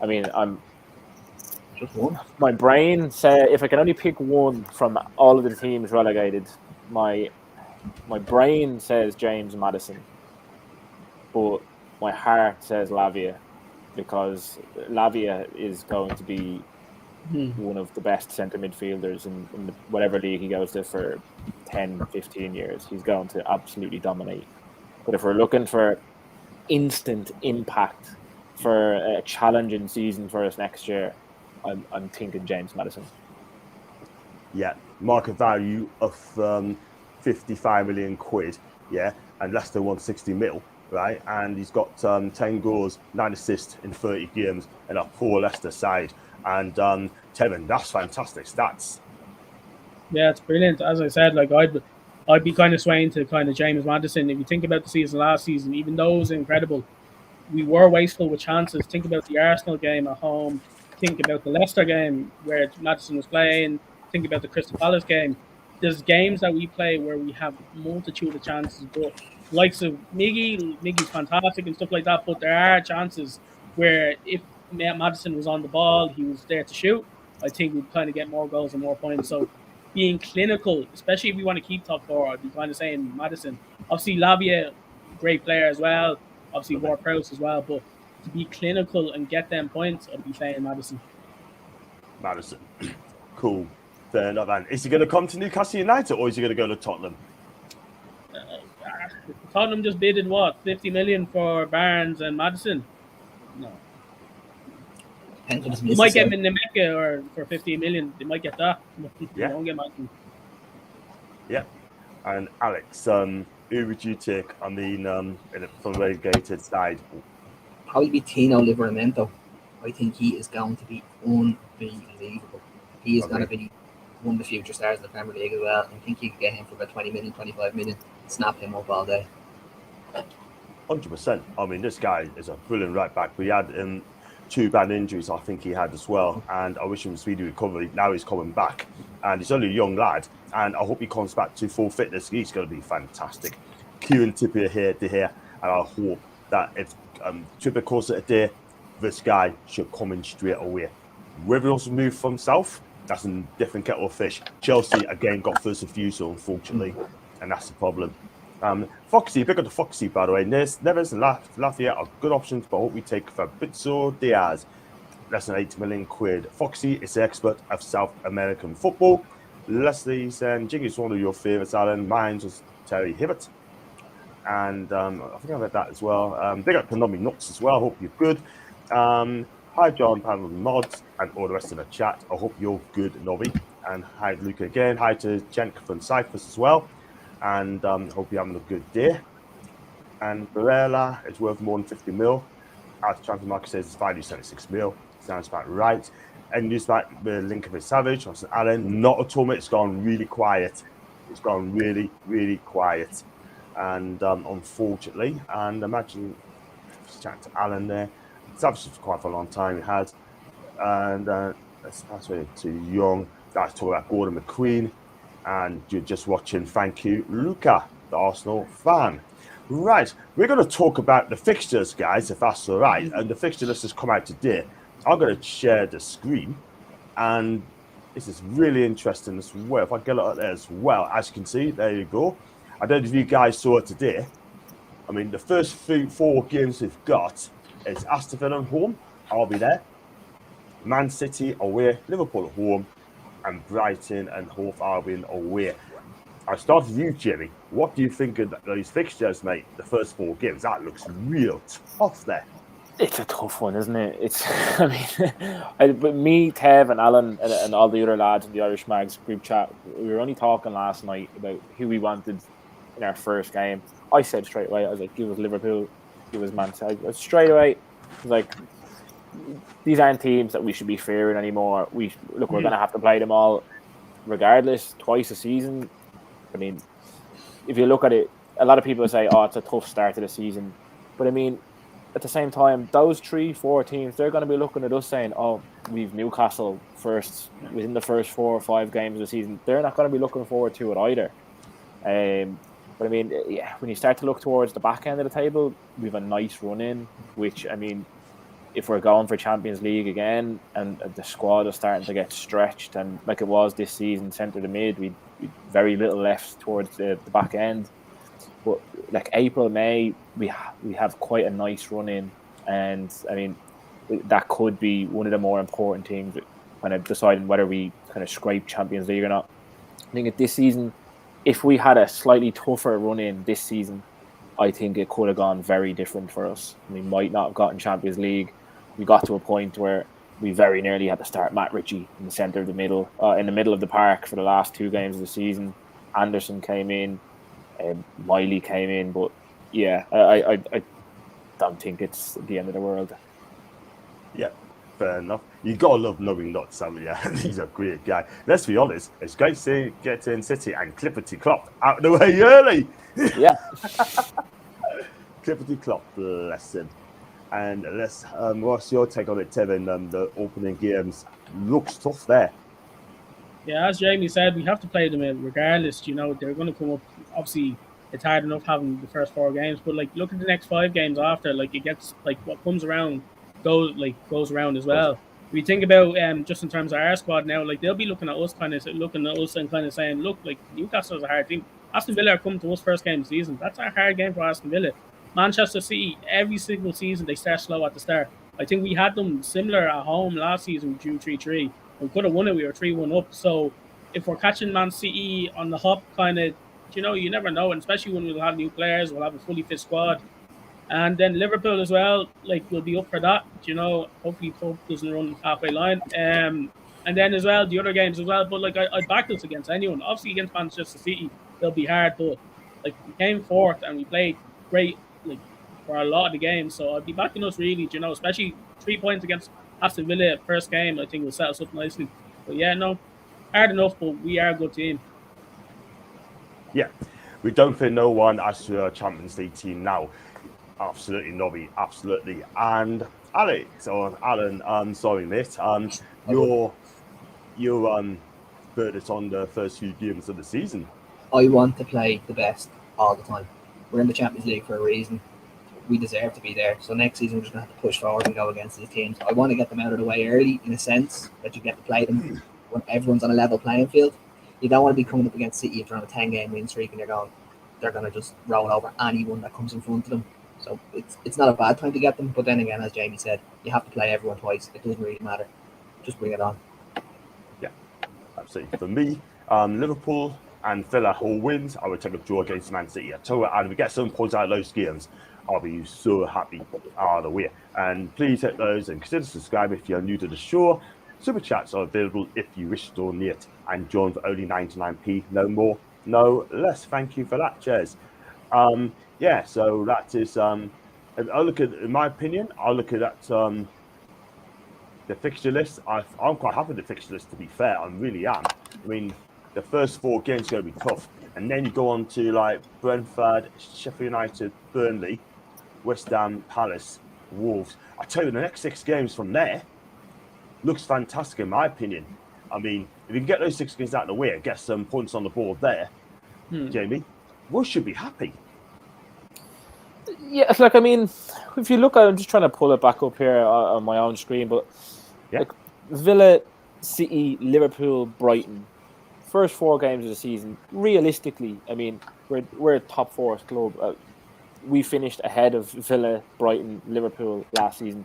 S3: I mean,
S4: Just one.
S3: My brain said if I can only pick one from all of the teams relegated, my brain says James Maddison, but my heart says Lavia, because Lavia is going to be one of the best centre midfielders in whatever league he goes to for 10, 15 years. He's going to absolutely dominate. But if we're looking for instant impact for a challenging season for us next year, I'm thinking James Maddison.
S1: Yeah, market value of 55 million quid, yeah, and less than 160 mil, right? And he's got 10 goals, 9 assists in 30 games, and a poor Leicester side. And Tevin, that's fantastic stats.
S2: Yeah, it's brilliant. As I said, I'd be kind of swaying to kind of James Maddison. If you think about the season last season, even though it was incredible, we were wasteful with chances. Think about the Arsenal game at home. Think about the Leicester game where Maddison was playing. Think about the Crystal Palace game. there's games that we play where we have multitude of chances, but likes of Miggy's fantastic and stuff like that. But there are chances where if Madison was on the ball, he was there to shoot. I think we'd kind of get more goals and more points. So being clinical, especially if we want to keep top four, I'd be kind of saying Madison. Obviously, Lavia, great player as well. Obviously, Ward Prowse as well. But to be clinical and get them points, I'd be saying Madison.
S1: Madison. Cool. Fair enough, man. Is he going to come to Newcastle United or is he going to go to Tottenham?
S2: Tottenham just bidded what, 50 million for Barnes and Madison? No. You might get him in Nemeka or for 15 million. They might get that.
S1: Yeah.
S2: They won't get Madison.
S1: Yeah. And Alex, who would you take? I mean, from the relegated side?
S4: Probably be Tino Livramento. I think he is going to be unbelievable. He is going to be one of the future stars in the Premier League as well. I think you could get him for about 20 million, 25 million, snap him up all day.
S1: 100%. I mean, this guy is a brilliant right back. We had 2 bad injuries, I think he had as well, and I wish him a speedy recovery. Now he's coming back, and he's only a young lad, and I hope he comes back to full fitness. He's going to be fantastic. Kieran Trippier here to here, and I hope that if Trippier calls it a day, this guy should come in straight away. Whether he also move from south, that's a different kettle of fish. Chelsea again got first refusal, unfortunately, and that's the problem. Foxy, big up the Foxy, by the way. Neves and Lavia are good options, but I hope we take Fabrizio Diaz. Less than 8 million quid. Foxy is the expert of South American football. Leslie saying, Jiggy is one of your favourites, Alan. Mine was Terry Hibbert. And I think I've read that as well. Big up Konami Nuts as well. Hope you're good. Hi, John, Panel Mods, and all the rest of the chat. I hope you're good, Nobby. And hi, Luca again. Hi to Jenk from Cyphers as well. And hope you're having a good day. And Barella is worth more than 50 mil. As Transfer Market says, it's value 76 mil. Sounds about right. And just like the link of a Savage, Austin Allen, not at all, mate. It's gone really quiet. It's gone really, really quiet. And unfortunately, and imagine chatting to Alan there. Savage for quite a long time he had. And let's pass away to Young. That's talking about Gordon McQueen. And you're just watching, thank you, Luca, the Arsenal fan. Right, we're going to talk about the fixtures, guys, if that's all right. And the fixture list has come out today. I'm going to share the screen. And this is really interesting as well. If I get it up there as well, as you can see, there you go. I don't know if you guys saw it today. I mean, the first 4 games we've got is Aston Villa at home. I'll be there. Man City away, Liverpool at home, and Brighton and Hove Albion away. I start with you, Jimmy. What do you think of those fixtures, mate? The first 4 games, that looks real tough there.
S3: It's a tough one, isn't it? It's, I mean, but me, Tev, and Alan, and all the other lads in the Irish Mags group chat, we were only talking last night about who we wanted in our first game. I said straight away, I was like, give us Liverpool, give us Man City. Straight away, I was like, these aren't teams that we should be fearing anymore. We're going to have to play them all regardless, twice a season. I mean, if you look at it, a lot of people say, oh, it's a tough start to the season. But I mean, at the same time, those 3-4 teams, they're going to be looking at us saying, oh, we've Newcastle first within the first 4 or 5 games of the season. They're not going to be looking forward to it either. But I mean, yeah, when you start to look towards the back end of the table, we have a nice run in, which, I mean, if we're going for Champions League again and the squad is starting to get stretched, and like it was this season, centre to mid, we very little left towards the back end. But like April, May, we have quite a nice run in, and I mean that could be one of the more important things when I'm deciding whether we kind of scrape Champions League or not. I think this season, if we had a slightly tougher run in this season, I think it could have gone very different for us. We might not have gotten Champions League. We got to a point where we very nearly had to start Matt Ritchie in the centre of the middle, in the middle of the park for the last 2 games of the season. Anderson came in, Miley came in, but yeah, I don't think it's the end of the world.
S1: Yeah, fair enough. You gotta love knowing lots, Sam. Yeah, he's a great guy. Let's be honest, it's great to get in City and Clipperty Klopp out of the way early.
S3: Yeah,
S1: Clipperty Klopp, bless him. And let's, what's your take on it, Tevin? The opening games looks tough there.
S2: Yeah, as Jamie said, we have to play them regardless. You know, they're going to come up. Obviously, it's hard enough having the first 4 games, but like, look at the next 5 games after. Like, it gets like what comes around goes around as
S1: Those-
S2: well. If you think about just in terms of our squad now, like they'll be looking at us, and kind of saying, look, like Newcastle's a hard team. Aston Villa are coming to us first game of the season. That's a hard game for Aston Villa. Manchester City, every single season they start slow at the start. I think we had them similar at home last season. We drew 3-3. We could have won it. We were 3-1 up. So if we're catching Man City on the hop, kind of, you never know. And especially when we'll have new players, we'll have a fully fit squad. And then Liverpool as well, like we'll be up for that. Hopefully Pope doesn't run halfway line. And then as well the other games as well. But like I backed us against anyone. Obviously against Manchester City, they'll be hard. But like we came fourth and we played great like for a lot of the games. So I'd be backing us really. Especially 3 points against Aston Villa first game. I think will set us up nicely. But yeah, no, hard enough. But we are a good team.
S1: Yeah, we don't fear no one as to a Champions League team now. Absolutely, Nobby, absolutely. And Alex or Alan, sorry, mate. Your verdict on the first few games of the season.
S4: I want to play the best all the time. We're in the Champions League for a reason. We deserve to be there. So next season we're just going to have to push forward and go against these teams. I want to get them out of the way early, in a sense that you get to play them when everyone's on a level playing field. You don't want to be coming up against City if they're on a 10-game win streak and they're going to just roll over anyone that comes in front of them. So it's not a bad time to get them. But then again, as Jamie said, you have to play everyone twice. It doesn't really matter. Just bring it on.
S1: Yeah, absolutely. For me, Liverpool and Villa all wins. I would take a draw against Man City. And we get some points out of those games. I'll be so happy out of the way. And please hit those and consider subscribing if you're new to the show. Super chats are available if you wish to donate and join for only 99p. No more, no less. Thank you for that, cheers. Yeah, so that is. I look at, in my opinion, I look at that the fixture list. I'm quite happy with the fixture list. To be fair, I really am. I mean, the first 4 games are going to be tough, and then you go on to like Brentford, Sheffield United, Burnley, West Ham, Palace, Wolves. I tell you, the next 6 games from there looks fantastic in my opinion. I mean, if you can get those 6 games out of the way, get some points on the board there, Jamie, we should be happy.
S3: Yeah, it's like, I mean, if you look at, I'm just trying to pull it back up here on my own screen, but
S1: Yeah.
S3: like Villa, City, Liverpool, Brighton, first 4 games of the season, realistically, I mean, we're a top 4 club. We finished ahead of Villa, Brighton, Liverpool last season.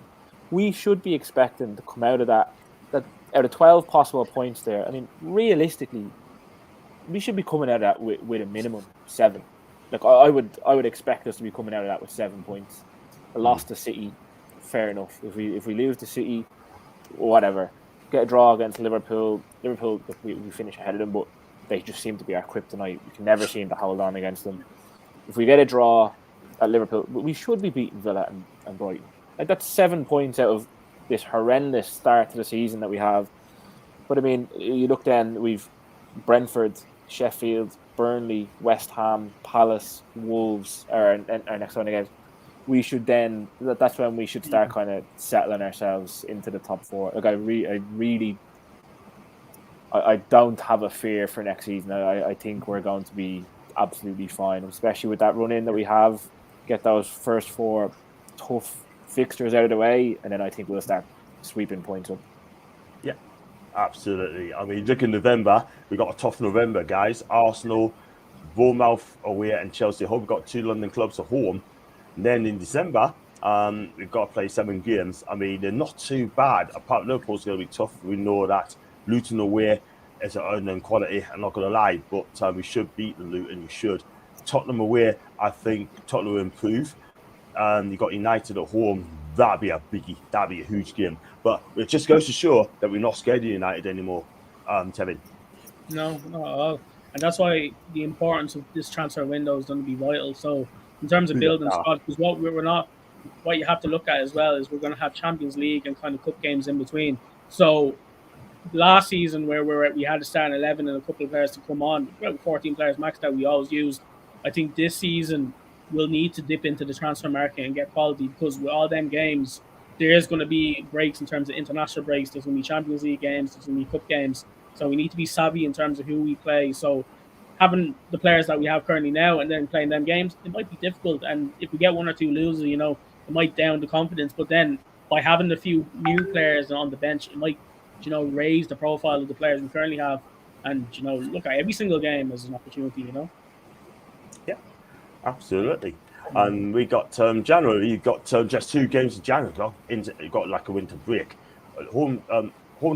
S3: We should be expecting to come out of that out of 12 possible points there. I mean, realistically, we should be coming out of that with a minimum 7. Like I would expect us to be coming out of that with 7 points. A loss to City, fair enough. If we lose to City, whatever. Get a draw against Liverpool. Liverpool, we finish ahead of them, but they just seem to be our kryptonite. We can never seem to hold on against them. If we get a draw at Liverpool, we should be beating Villa and Brighton. Like that's 7 points out of this horrendous start to the season that we have. But I mean, you look then, we've Brentford, Sheffield, Burnley, West Ham, Palace, Wolves are our next one again. We should then, that's when we should start kind of settling ourselves into the top 4. Like I don't have a fear for next season. I think we're going to be absolutely fine, especially with that run in that we have. Get those first 4 tough fixtures out of the way, and then I think we'll start sweeping points up.
S1: Yeah, absolutely. I mean, look in November, we got a tough November, guys. Arsenal, Bournemouth away, and Chelsea home. We've got 2 London clubs at home. And then in December, we've got to play 7 games. I mean, they're not too bad. Apart from Liverpool's going to be tough. We know that. Luton away is an unknown quality. I'm not going to lie, but we should beat the Luton. We should. Tottenham away, I think Tottenham will improve. You've got United at home. That'd be a biggie. That'd be a huge game. But it just goes to show that we're not scared of United anymore, Tevin.
S2: No, not at all. And that's why the importance of this transfer window is going to be vital. So in terms of building squad, because what you have to look at as well is we're going to have Champions League and kind of cup games in between. So last season where we had to start 11 and a couple of players to come on, 14 players max that we always used. I think this season we'll need to dip into the transfer market and get quality, because with all them games, there is going to be breaks in terms of international breaks. There's going to be Champions League games, there's going to be cup games. So we need to be savvy in terms of who we play. So having the players that we have currently now and then playing them games, it might be difficult. And if we get one or two losers, you know, it might down the confidence. But then by having a few new players on the bench, it might, you know, raise the profile of the players we currently have. And, you know, look at every single game as an opportunity, you know?
S1: Yeah, absolutely. And we got January. You got just 2 games in January. You got like a winter break. Home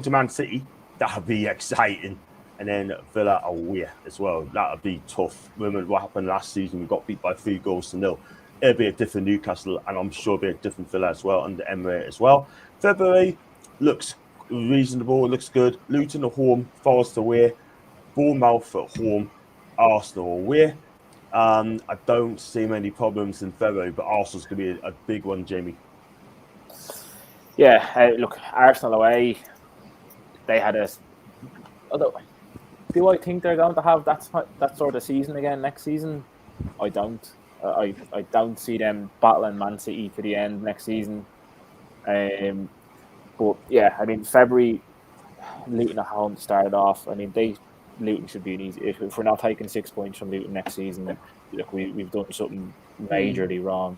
S1: to Man City. That'll be exciting. And then Villa away as well. That'll be tough. Remember what happened last season? We got beat by 3-0. It'll be a different Newcastle, and I'm sure it'll be a different Villa as well under Emery as well. February looks reasonable. Looks good. Luton at home. Forest away. Bournemouth at home. Arsenal away. I don't see many problems in February, but Arsenal's going to be a big one, Jamie.
S3: Yeah, look, Arsenal away, they had a... Although, do I think they're going to have that sort of season again next season? I don't. I don't see them battling Man City to the end next season. But yeah, I mean, February, Luton at home started off. I mean, Luton should be an easy. If we're not taking 6 points from Luton next season, look, we've done something majorly wrong.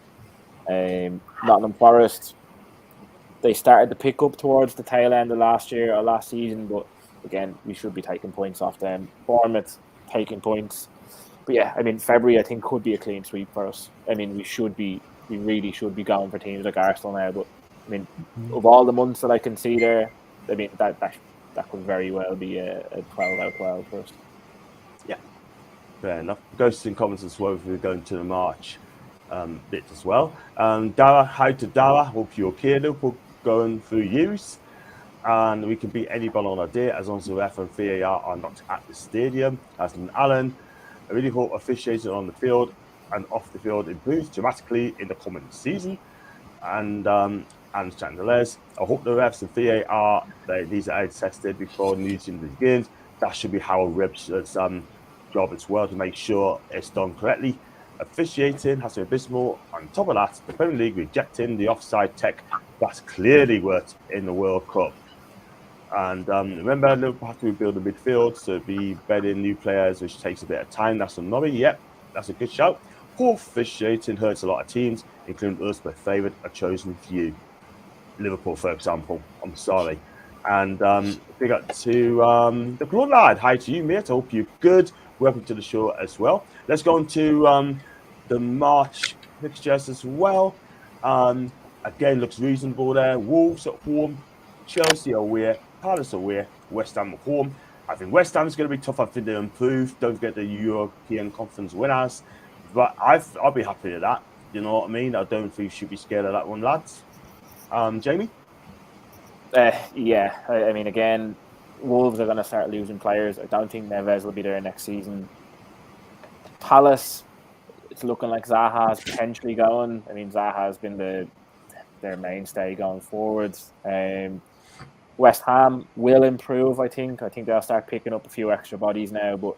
S3: Nottingham Forest, they started to pick up towards the tail end of last season, but again, we should be taking points off them. Bournemouth taking points, but yeah, I mean, February I think could be a clean sweep for us. I mean, we really should be going for teams like Arsenal now. But I mean, of all the months that I can see there, I mean that could very well be a 12 out of 12 for us.
S1: Yeah, fair enough. Ghosts in comments as well if we're going to the March bit as well. Dara, hi to Dara. Hope you're okay. Liverpool going through use. And we can beat anybody on our day as long as the ref and VAR are not at the stadium. As in Alan, I really hope officiating on the field and off the field improves dramatically in the coming season. And Chandeliers, I hope the refs and VAR, these are tested before new season begins. That should be how Reb's job as well, to make sure it's done correctly. Officiating has to be abysmal. On top of that, the Premier League rejecting the offside tech that's clearly worked in the World Cup. And remember, Liverpool have to rebuild the midfield, so be bedding new players, which takes a bit of time. That's a Nobby. Yep, that's a good shout. Poor officiating hurts a lot of teams, including us, but favoured a chosen few. Liverpool, for example. I'm sorry. And big up to the Claude lad. Hi to you, mate. I hope you're good. Welcome to the show as well. Let's go on to the March fixtures as well. Again, looks reasonable there. Wolves at home, Chelsea away, Palace away, West Ham at home. I think West Ham is going to be tough. I think they'll improve. Don't forget the European Conference winners. But I'll be happy with that. You know what I mean? I don't think you should be scared of that one, lads. Jamie?
S3: Yeah, I mean, again, Wolves are going to start losing players. I don't think Neves will be there next season. Palace, it's looking like Zaha's potentially going. I mean, Zaha has been their mainstay going forwards. West Ham will improve, I think. I think they'll start picking up a few extra bodies now, but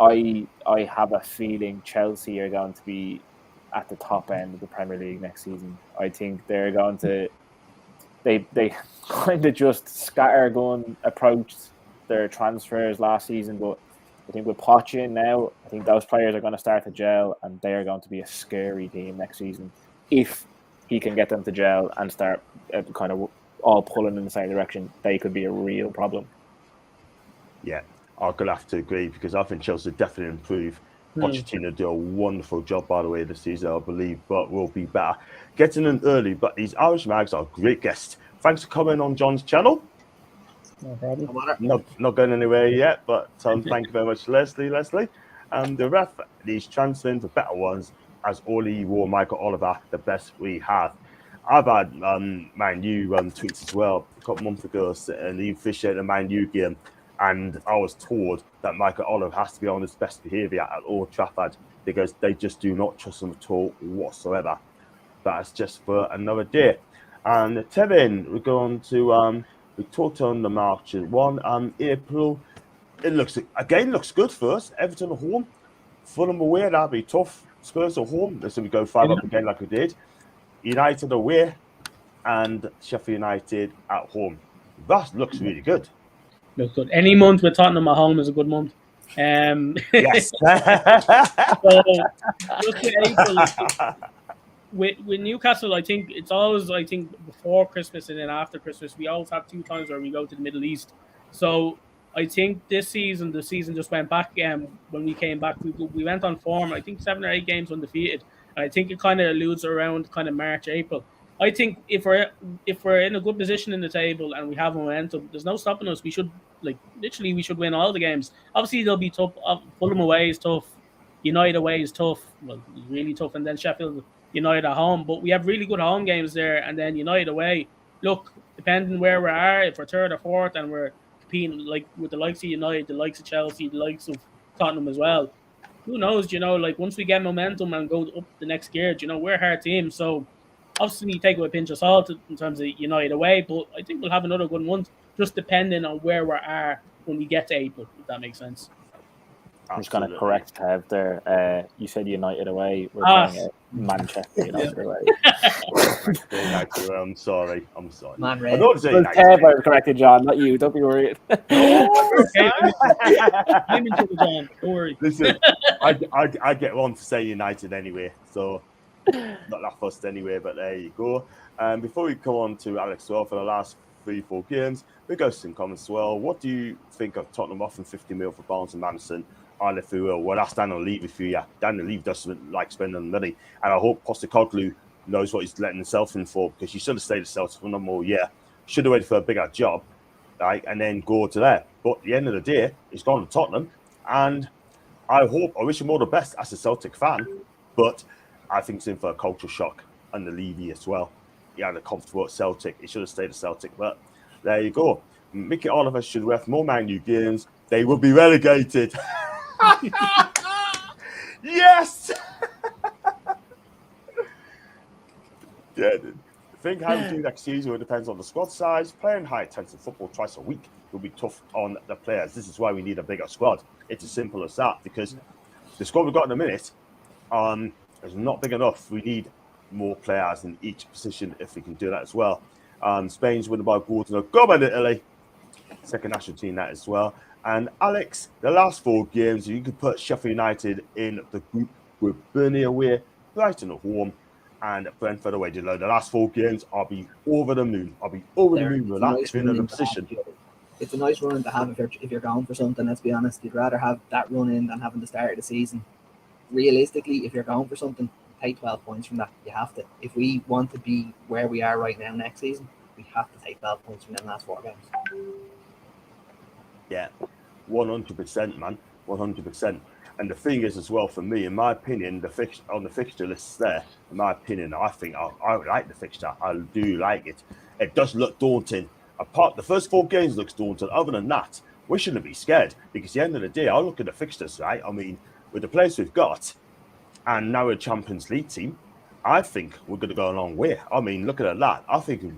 S3: I have a feeling Chelsea are going to be at the top end of the Premier League next season. I think they're going to... They kind of just scattergun approached their transfers last season, but I think with Poch in now, I think those players are going to start to gel, and they are going to be a scary team next season if he can get them to gel and start kind of all pulling in the same direction. They could be a real problem.
S1: Yeah, I'm going to have to agree, because I think Chelsea definitely improve. Pochettino do a wonderful job, by the way, this season, I believe, but will be better. Getting in early, but these Irish mags are great guests. Thanks for coming on John's channel.
S2: No problem.
S1: Not going anywhere yet, but thank you very much, Leslie. The ref, these transferring for better ones, as Oli wore Michael Oliver, the best we have. I've had my new tweets as well a couple months ago, and he officiated a Man U game, and I was told that Michael Oliver has to be on his best behaviour at Old Trafford, because they just do not trust him at all whatsoever. That's just for another day. And Tevin, we're going to we talked on the March 1 April. It looks good for us. Everton at home, Fulham away, that'll be tough. Spurs at home, let's say we go 5 up again like we did. United away, and Sheffield United at home. That looks really good.
S2: Look good. Any month with Tottenham at home is a good month.
S1: Yes.
S2: So just with April, with Newcastle, I think it's always, I think, before Christmas and then after Christmas, we always have 2 times where we go to the Middle East. So I think this season, the season just went back. When we came back, we went on form. I think 7 or 8 games undefeated. And I think it kind of eludes around kind of March, April. I think if we're in a good position in the table and we have momentum, there's no stopping us. We should we should win all the games. Obviously, they'll be tough. Fulham away is tough. United away is tough. Well, really tough, and then Sheffield United at home. But we have really good home games there, and then United away. Look, depending where we are, if we're third or fourth, and we're competing like with the likes of United, the likes of Chelsea, the likes of Tottenham as well. Who knows? Like once we get momentum and go up the next gear, we're a hard team. So obviously, you take it with a pinch of salt in terms of United away, but I think we'll have another good month, just depending on where we are when we get to April, if that makes sense.
S3: I'm just going to correct Kev there. You said United away. We're playing Manchester United away.
S1: I'm sorry.
S4: Man,
S1: I don't say United.
S3: Kev, I was corrected, John, not you. Don't be worried.
S2: Okay, I'm into the John. Don't worry.
S1: Listen, I get on to say United anyway, so not that fussed anyway, but there you go. Before we come on to Alex well for the last 3-4 games, we go to some comments as well. What do you think of Tottenham offering 50 mil for Barnes and Madison? And if we will, well, that's Daniel Levy for you. Daniel Levy doesn't like spending money, and I hope Postecoglou knows what he's letting himself in for, because he should have stayed at Celtic for one more year. Should have waited for a bigger job, right, and then go to there. But at the end of the day, he's gone to Tottenham, and I wish him all the best as a Celtic fan, but I think it's in for a culture shock under Levy as well. He had a comfortable at Celtic. He should have stayed at Celtic, but there you go. Mickey Oliver should ref more Man U games. They will be relegated. Yes! Yeah, I think how we do next season it depends on the squad size. Playing high-intensity football twice a week will be tough on the players. This is why we need a bigger squad. It's as simple as that, because the squad we've got in a minute is not big enough. We need more players in each position if we can do that as well. Spain's winning by Gordon. Go by Italy. Second national team that as well. And Alex, the last 4 games, you could put Sheffield United in the group with Burnley away, Brighton at home, and Brentford away. The last 4 games, I'll be over the moon. I'll be over the moon with that being in the position.
S4: It's a nice run to have if you're going for something, let's be honest. You'd rather have that run in than having the start of the season. Realistically, if you're going for something, take 12 points from that. You have to. If we want to be where we are right now next season, we have to take 12 points from them last 4 games.
S1: Yeah, 100%, man. 100%. And the thing is as well, for me, in my opinion, the fixture list there, in my opinion, I think I like the fixture. I do like it. It does look daunting. The first 4 games looks daunting. Other than that, we shouldn't be scared, because at the end of the day, I look at the fixtures, right? I mean, with the players we've got, and now we're a Champions League team, I think we're going to go a long way. I mean, look at that. I think we'll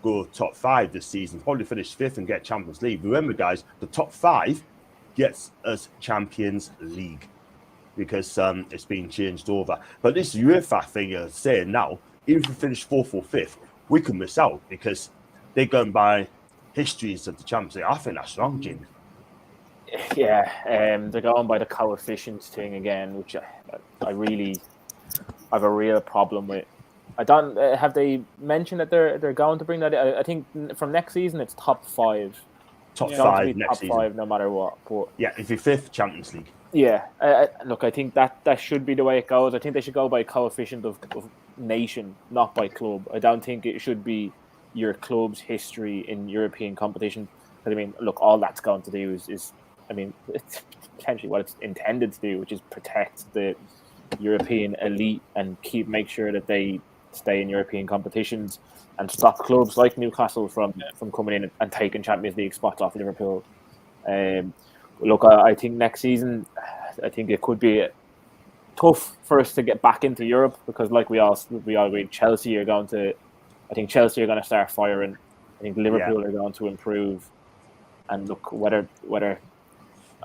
S1: go top 5 this season, probably finish 5th and get Champions League. Remember, guys, the top 5 gets us Champions League, because it's been changed over. But this UEFA thing you're saying now, even if we finish 4th or 5th, we can miss out, because they're going by histories of the Champions League. I think that's wrong, Jim.
S3: Yeah, they're going by the coefficients thing again, which I really have a real problem with. I don't have they mentioned that they're going to bring that. I think from next season it's top 5.
S1: Top 5 next
S3: top
S1: season.
S3: 5 no matter what. But
S1: yeah, if you're 5th, Champions League.
S3: Yeah, look, I think that should be the way it goes. I think they should go by coefficient of nation, not by club. I don't think it should be your club's history in European competition. But I mean, look, all that's going to do is I mean, it's potentially what it's intended to do, which is protect the European elite and make sure that they stay in European competitions and stop clubs like Newcastle from coming in and taking Champions League spots off Liverpool. Look, I think next season, I think it could be tough for us to get back into Europe, because like we all agree, Chelsea are going to start firing. I think Liverpool are going to improve. And look, whether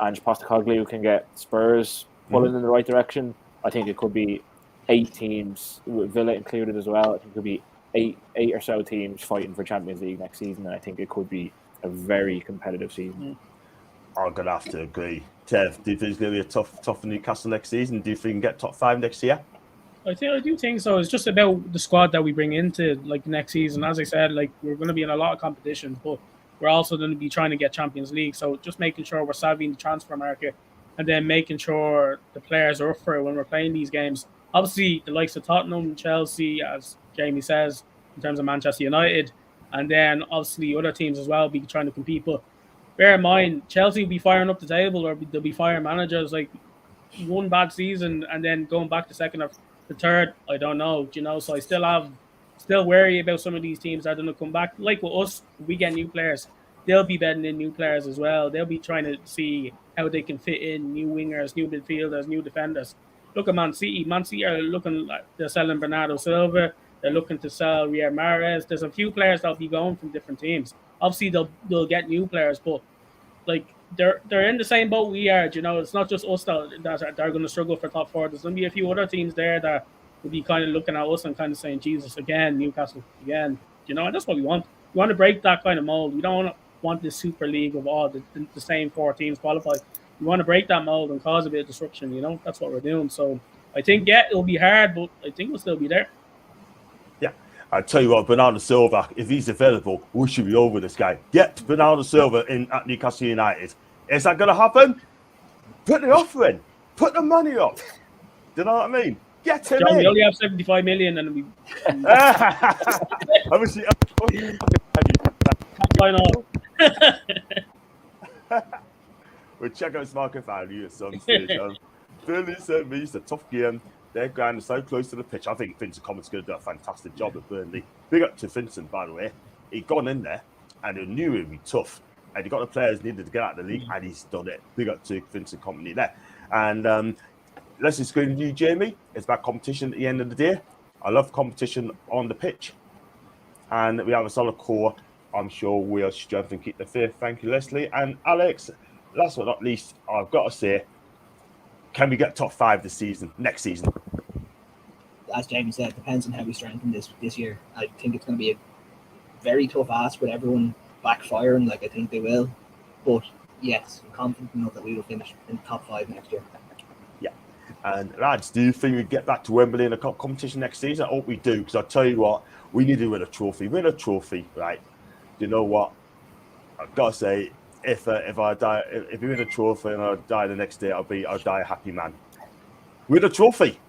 S3: Ange Postecoglou can get Spurs pulling in the right direction, I think it could be 8 teams, with Villa included as well. I think it could be eight or so teams fighting for Champions League next season, and I think it could be a very competitive season.
S1: I'm going to have to agree. Tev, do you think it's going to be a tough for Newcastle next season? Do you think we can get top 5 next year?
S2: I do think so. It's just about the squad that we bring into like next season. As I said, like we're going to be in a lot of competitions, but we're also going to be trying to get Champions League. So just making sure we're savvy in the transfer market, and then making sure the players are up for it when we're playing these games. Obviously, the likes of Tottenham, Chelsea, as Jamie says, in terms of Manchester United, and then obviously other teams as well be trying to compete. But bear in mind, Chelsea will be firing up the table, or they'll be firing managers. Like one bad season and then going back to second or the third, I don't know. So I still wary about some of these teams that are going to come back. Like with us, we get new players. They'll be betting in new players as well. They'll be trying to see how they can fit in new wingers, new midfielders, new defenders. Look at Man City. Man City are looking like they're selling Bernardo Silva. They're looking to sell Riyad Mahrez. There's a few players that'll be going from different teams. Obviously, they'll get new players, but like they're in the same boat we are. It's not just us that are going to struggle for top 4. There's going to be a few other teams there that will be kind of looking at us and kind of saying, Jesus, again, Newcastle, again. And that's what we want. We want to break that kind of mold. We don't want this Super League of all the same 4 teams qualified. We want to break that mold and cause a bit of disruption. That's what we're doing. So I think, it'll be hard, but I think we'll still be there.
S1: Yeah. I tell you what, Bernardo Silva, if he's available, we should be over this guy. Get Bernardo Silva in at Newcastle United. Is that going to happen? Put the offer in. Put the money up. Do you know what I mean? Get him in.
S2: We only have 75 million and we...
S1: Obviously...
S2: Why not?
S1: We'll check out his market value at some stage. Burnley sent me, it's a tough game. Their ground is so close to the pitch. I think Vincent Common's going to do a fantastic job at Burnley. Big up to Vincent, by the way. He'd gone in there and he knew it would be tough. And he got the players needed to get out of the league, and he's done it. Big up to Vincent Company there. And let's just go to you, Jamie. It's about competition at the end of the day. I love competition on the pitch. And we have a solid core. I'm sure we'll strengthen and keep the faith. Thank you, Leslie. And Alex, last but not least, I've got to say, can we get top 5 next season?
S4: As Jamie said, it depends on how we strengthen this year. I think it's going to be a very tough ask with everyone backfiring, like I think they will. But yes, I'm confident enough that we will finish in the top 5 next year.
S1: Yeah. And lads, do you think we get back to Wembley in a cup competition next season? I hope we do, because I tell you what, we need to win a trophy. Win a trophy, right? You know what? I've got to say, if we win a trophy and I die the next day, I'll die a happy man. Win a trophy.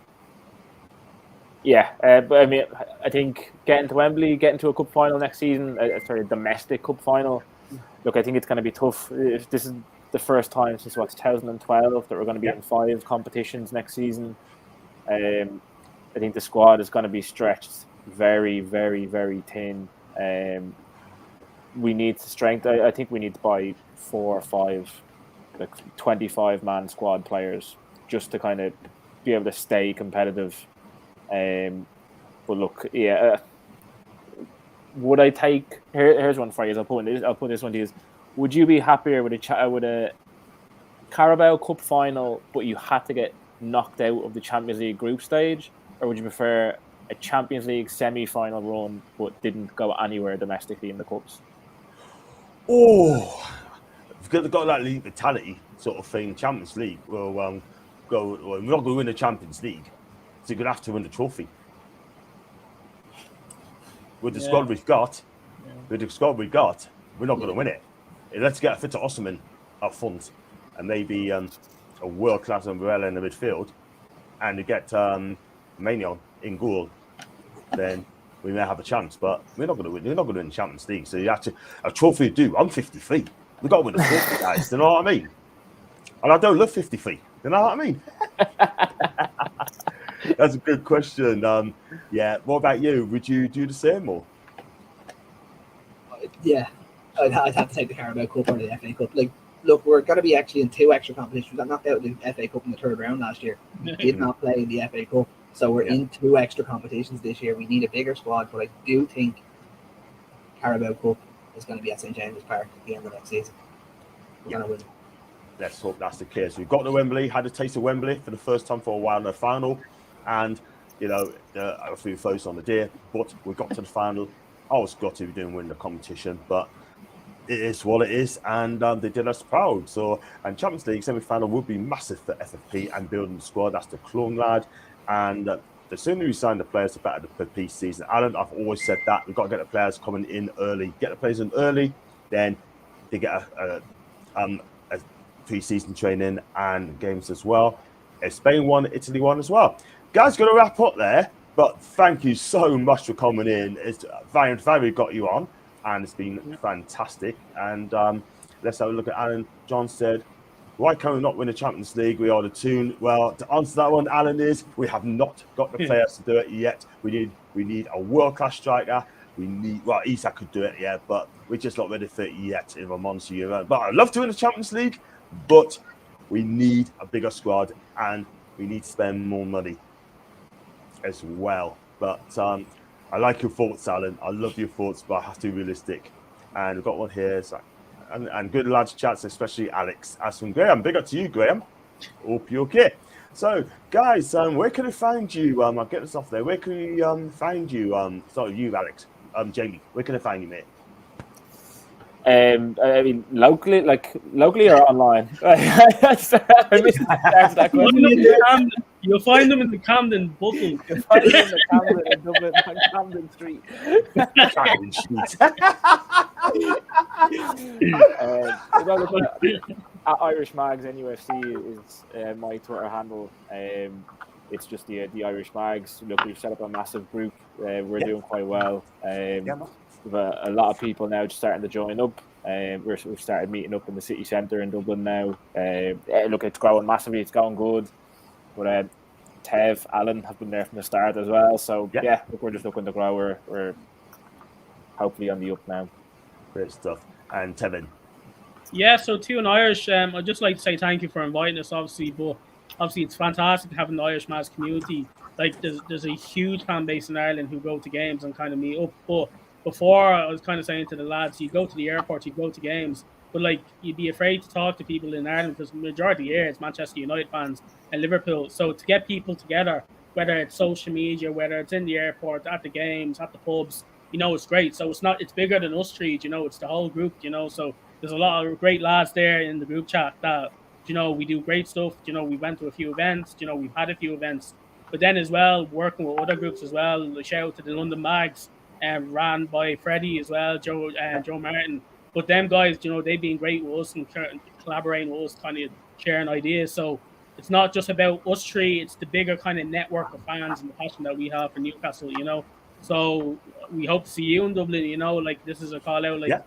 S3: Yeah, but I mean, I think getting to Wembley, getting to a cup final next season, a domestic cup final. Look, I think it's going to be tough. If this is the first time since 2012 that we're going to be in 5 competitions next season. I think the squad is going to be stretched very, very, very thin. We need to strengthen. I think we need to buy 4 or 5, 25-man squad players just to kind of be able to stay competitive. But look, yeah. Would I take? Here's one for you. I'll put this one to you. Would you be happier with a Carabao Cup final, but you had to get knocked out of the Champions League group stage, or would you prefer a Champions League semi-final run but didn't go anywhere domestically in the cups?
S1: Oh, if you've got that league mentality sort of thing, Champions League, we're not going to win the Champions League, so you're going to have to win the trophy. With the squad we've got, we're not going to win it. Let's get a fit to Osman up front, and maybe a world-class Barella in the midfield, and to get Maignan in goal, then we may have a chance. But we're not going to win. We're not going to win the Champions League. So you have to a trophy to do. I'm 53. We've got to win the trophy, guys. You know what I mean? And I don't love 53. You know what I mean? That's a good question. Yeah. What about you? Would you do the same or?
S4: Yeah, I'd have to take the Carabao Cup or the FA Cup. Like, look, we're going to be actually in 2 extra competitions. We got knocked out in the FA Cup in the 3rd round last year. We did not play in the FA Cup, so we're in 2 extra competitions this year. We need a bigger squad, but I do think Carabao Cup is going to be at St James's Park at the end of next season. We're going to win.
S1: Let's hope that's the case. We've got to Wembley, had a taste of Wembley for the first time for a while in the final, and a few folks on the day, but we got to the final. I was got to be doing win the competition, but it is what it is, and they did us proud. So, and Champions League semi-final would be massive for FFP and building the squad. That's the clone lad, and the sooner we sign the players, the better the peace season. Alan, I've always said that we've got to get the players coming in early. Get the players in early, then they get a pre-season training and games as well. Spain won, Italy won as well. Guys, going to wrap up there, but thank you so much for coming in. It's very got you on, and it's been fantastic. And let's have a look at Alan. John said, why can we not win the Champions League? We are the Toon. Well, to answer that one, Alan, is we have not got the players to do it yet. We need a world-class striker. We need, well, Isak could do it, yeah, but we're just not ready for it yet in a monster year. But I'd love to win the Champions League, but we need a bigger squad and we need to spend more money as well. But I like your thoughts, Alan. I love your thoughts, but I have to be realistic. And we've got one here. So, and good lads chats, especially Alex. As from Graham, big up to you, Graham. Hope you're okay. So, guys, where can I find you? I'll get this off there. Where can we find you? Sorry, you, Alex. Jamie, where can I find you, mate?
S3: I mean, locally or online?
S2: You'll find them in the Camden bottle.
S3: You'll find them in the Camden in Dublin, on Camden Street.
S1: Camden Street.
S3: At Irish Mags NUFC is my Twitter handle. It's just the Irish Mags. Look, we've set up a massive group. We're doing quite well. We've a lot of people now just starting to join up. We've started meeting up in the city centre in Dublin now. Look, it's growing massively. It's going good. But Tev, Alan have been there from the start as well. So yeah, look, we're just looking to grow. We're hopefully on the up now.
S1: Great stuff. And Tevin.
S2: Yeah, so Toon Irish, I'd just like to say thank you for inviting us, obviously, but obviously it's fantastic having the Irish Mass community. Like, there's a huge fan base in Ireland who go to games and kind of meet up. But before, I was kind of saying to the lads, you go to the airport, you go to games, but like, you'd be afraid to talk to people in Ireland because the majority here is Manchester United fans and Liverpool. So to get people together, whether it's social media, whether it's in the airport, at the games, at the pubs, you know, it's great. So it's bigger than us three, you know, it's the whole group, you know. So there's a lot of great lads there in the group chat that, you know, we do great stuff. You know, we went to a few events, you know, we've had a few events. But then as well, working with other groups as well, a shout out to the London Mags, ran by Freddie as well, Joe Martin. But them guys, you know, they've been great with us and collaborating with us, kind of sharing ideas. So it's not just about us three, it's the bigger kind of network of fans and the passion that we have for Newcastle, you know. So we hope to see you in Dublin, you know, like this is a call out, like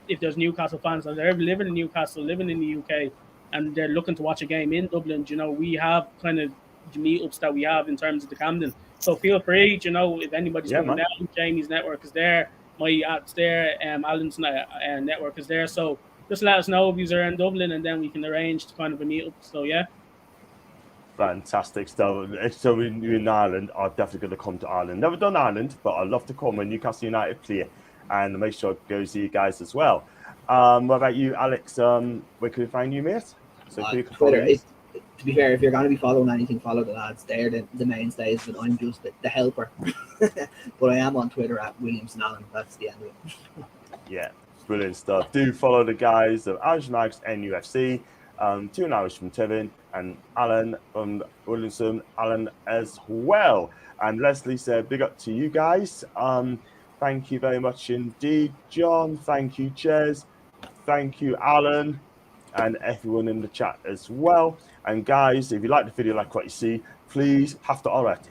S2: if there's Newcastle fans that are living in Newcastle, living in the UK, and they're looking to watch a game in Dublin, you know, we have kind of meetups that we have in terms of the Camden. So feel free, you know, if anybody's coming down, Jamie's network is there, my app's there, Alan's network is there. So just let us know if you're in Dublin, and then we can arrange to kind of a meetup. So yeah.
S1: Fantastic stuff. So in Ireland, I'm definitely going to come to Ireland. Never done Ireland, but I'd love to come when Newcastle United play, and make sure I go see you guys as well. What about you, Alex? Where can we find you, mate? So
S4: Twitter. To be fair, if you're going to be following anything, follow the lads. They're the mainstays, but I'm just the helper. But I am on Twitter at Williamson Allen. That's the end of it.
S1: Yeah, brilliant stuff. Do follow the guys of Irish Mags NUFC, Toon Irish from Tevin, and Alan from Williamson Allen as well. And Leslie said, big up to you guys. Thank you very much indeed, John. Thank you, Ches. Thank you, Alan, and everyone in the chat as well. And guys, if you like the video, like what you see, please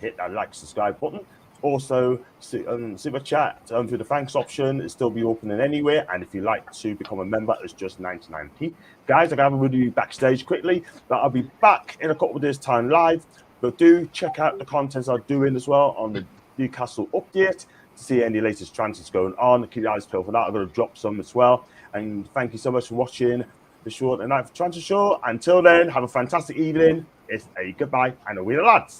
S1: hit that like, subscribe button. Also, super chat through the thanks option, it'll still be opening anyway. And if you like to become a member, it's just 99p. Guys, I have a review backstage quickly, but I'll be back in a couple of days' time live. But do check out the contents I'm doing as well on the Newcastle update to see any latest transfers going on. Keep your eyes peeled for that. I'm going to drop some as well. And thank you so much for watching the Short and Night for Transfer Show. Until then, have a fantastic evening. It's a goodbye and a wheel, lads.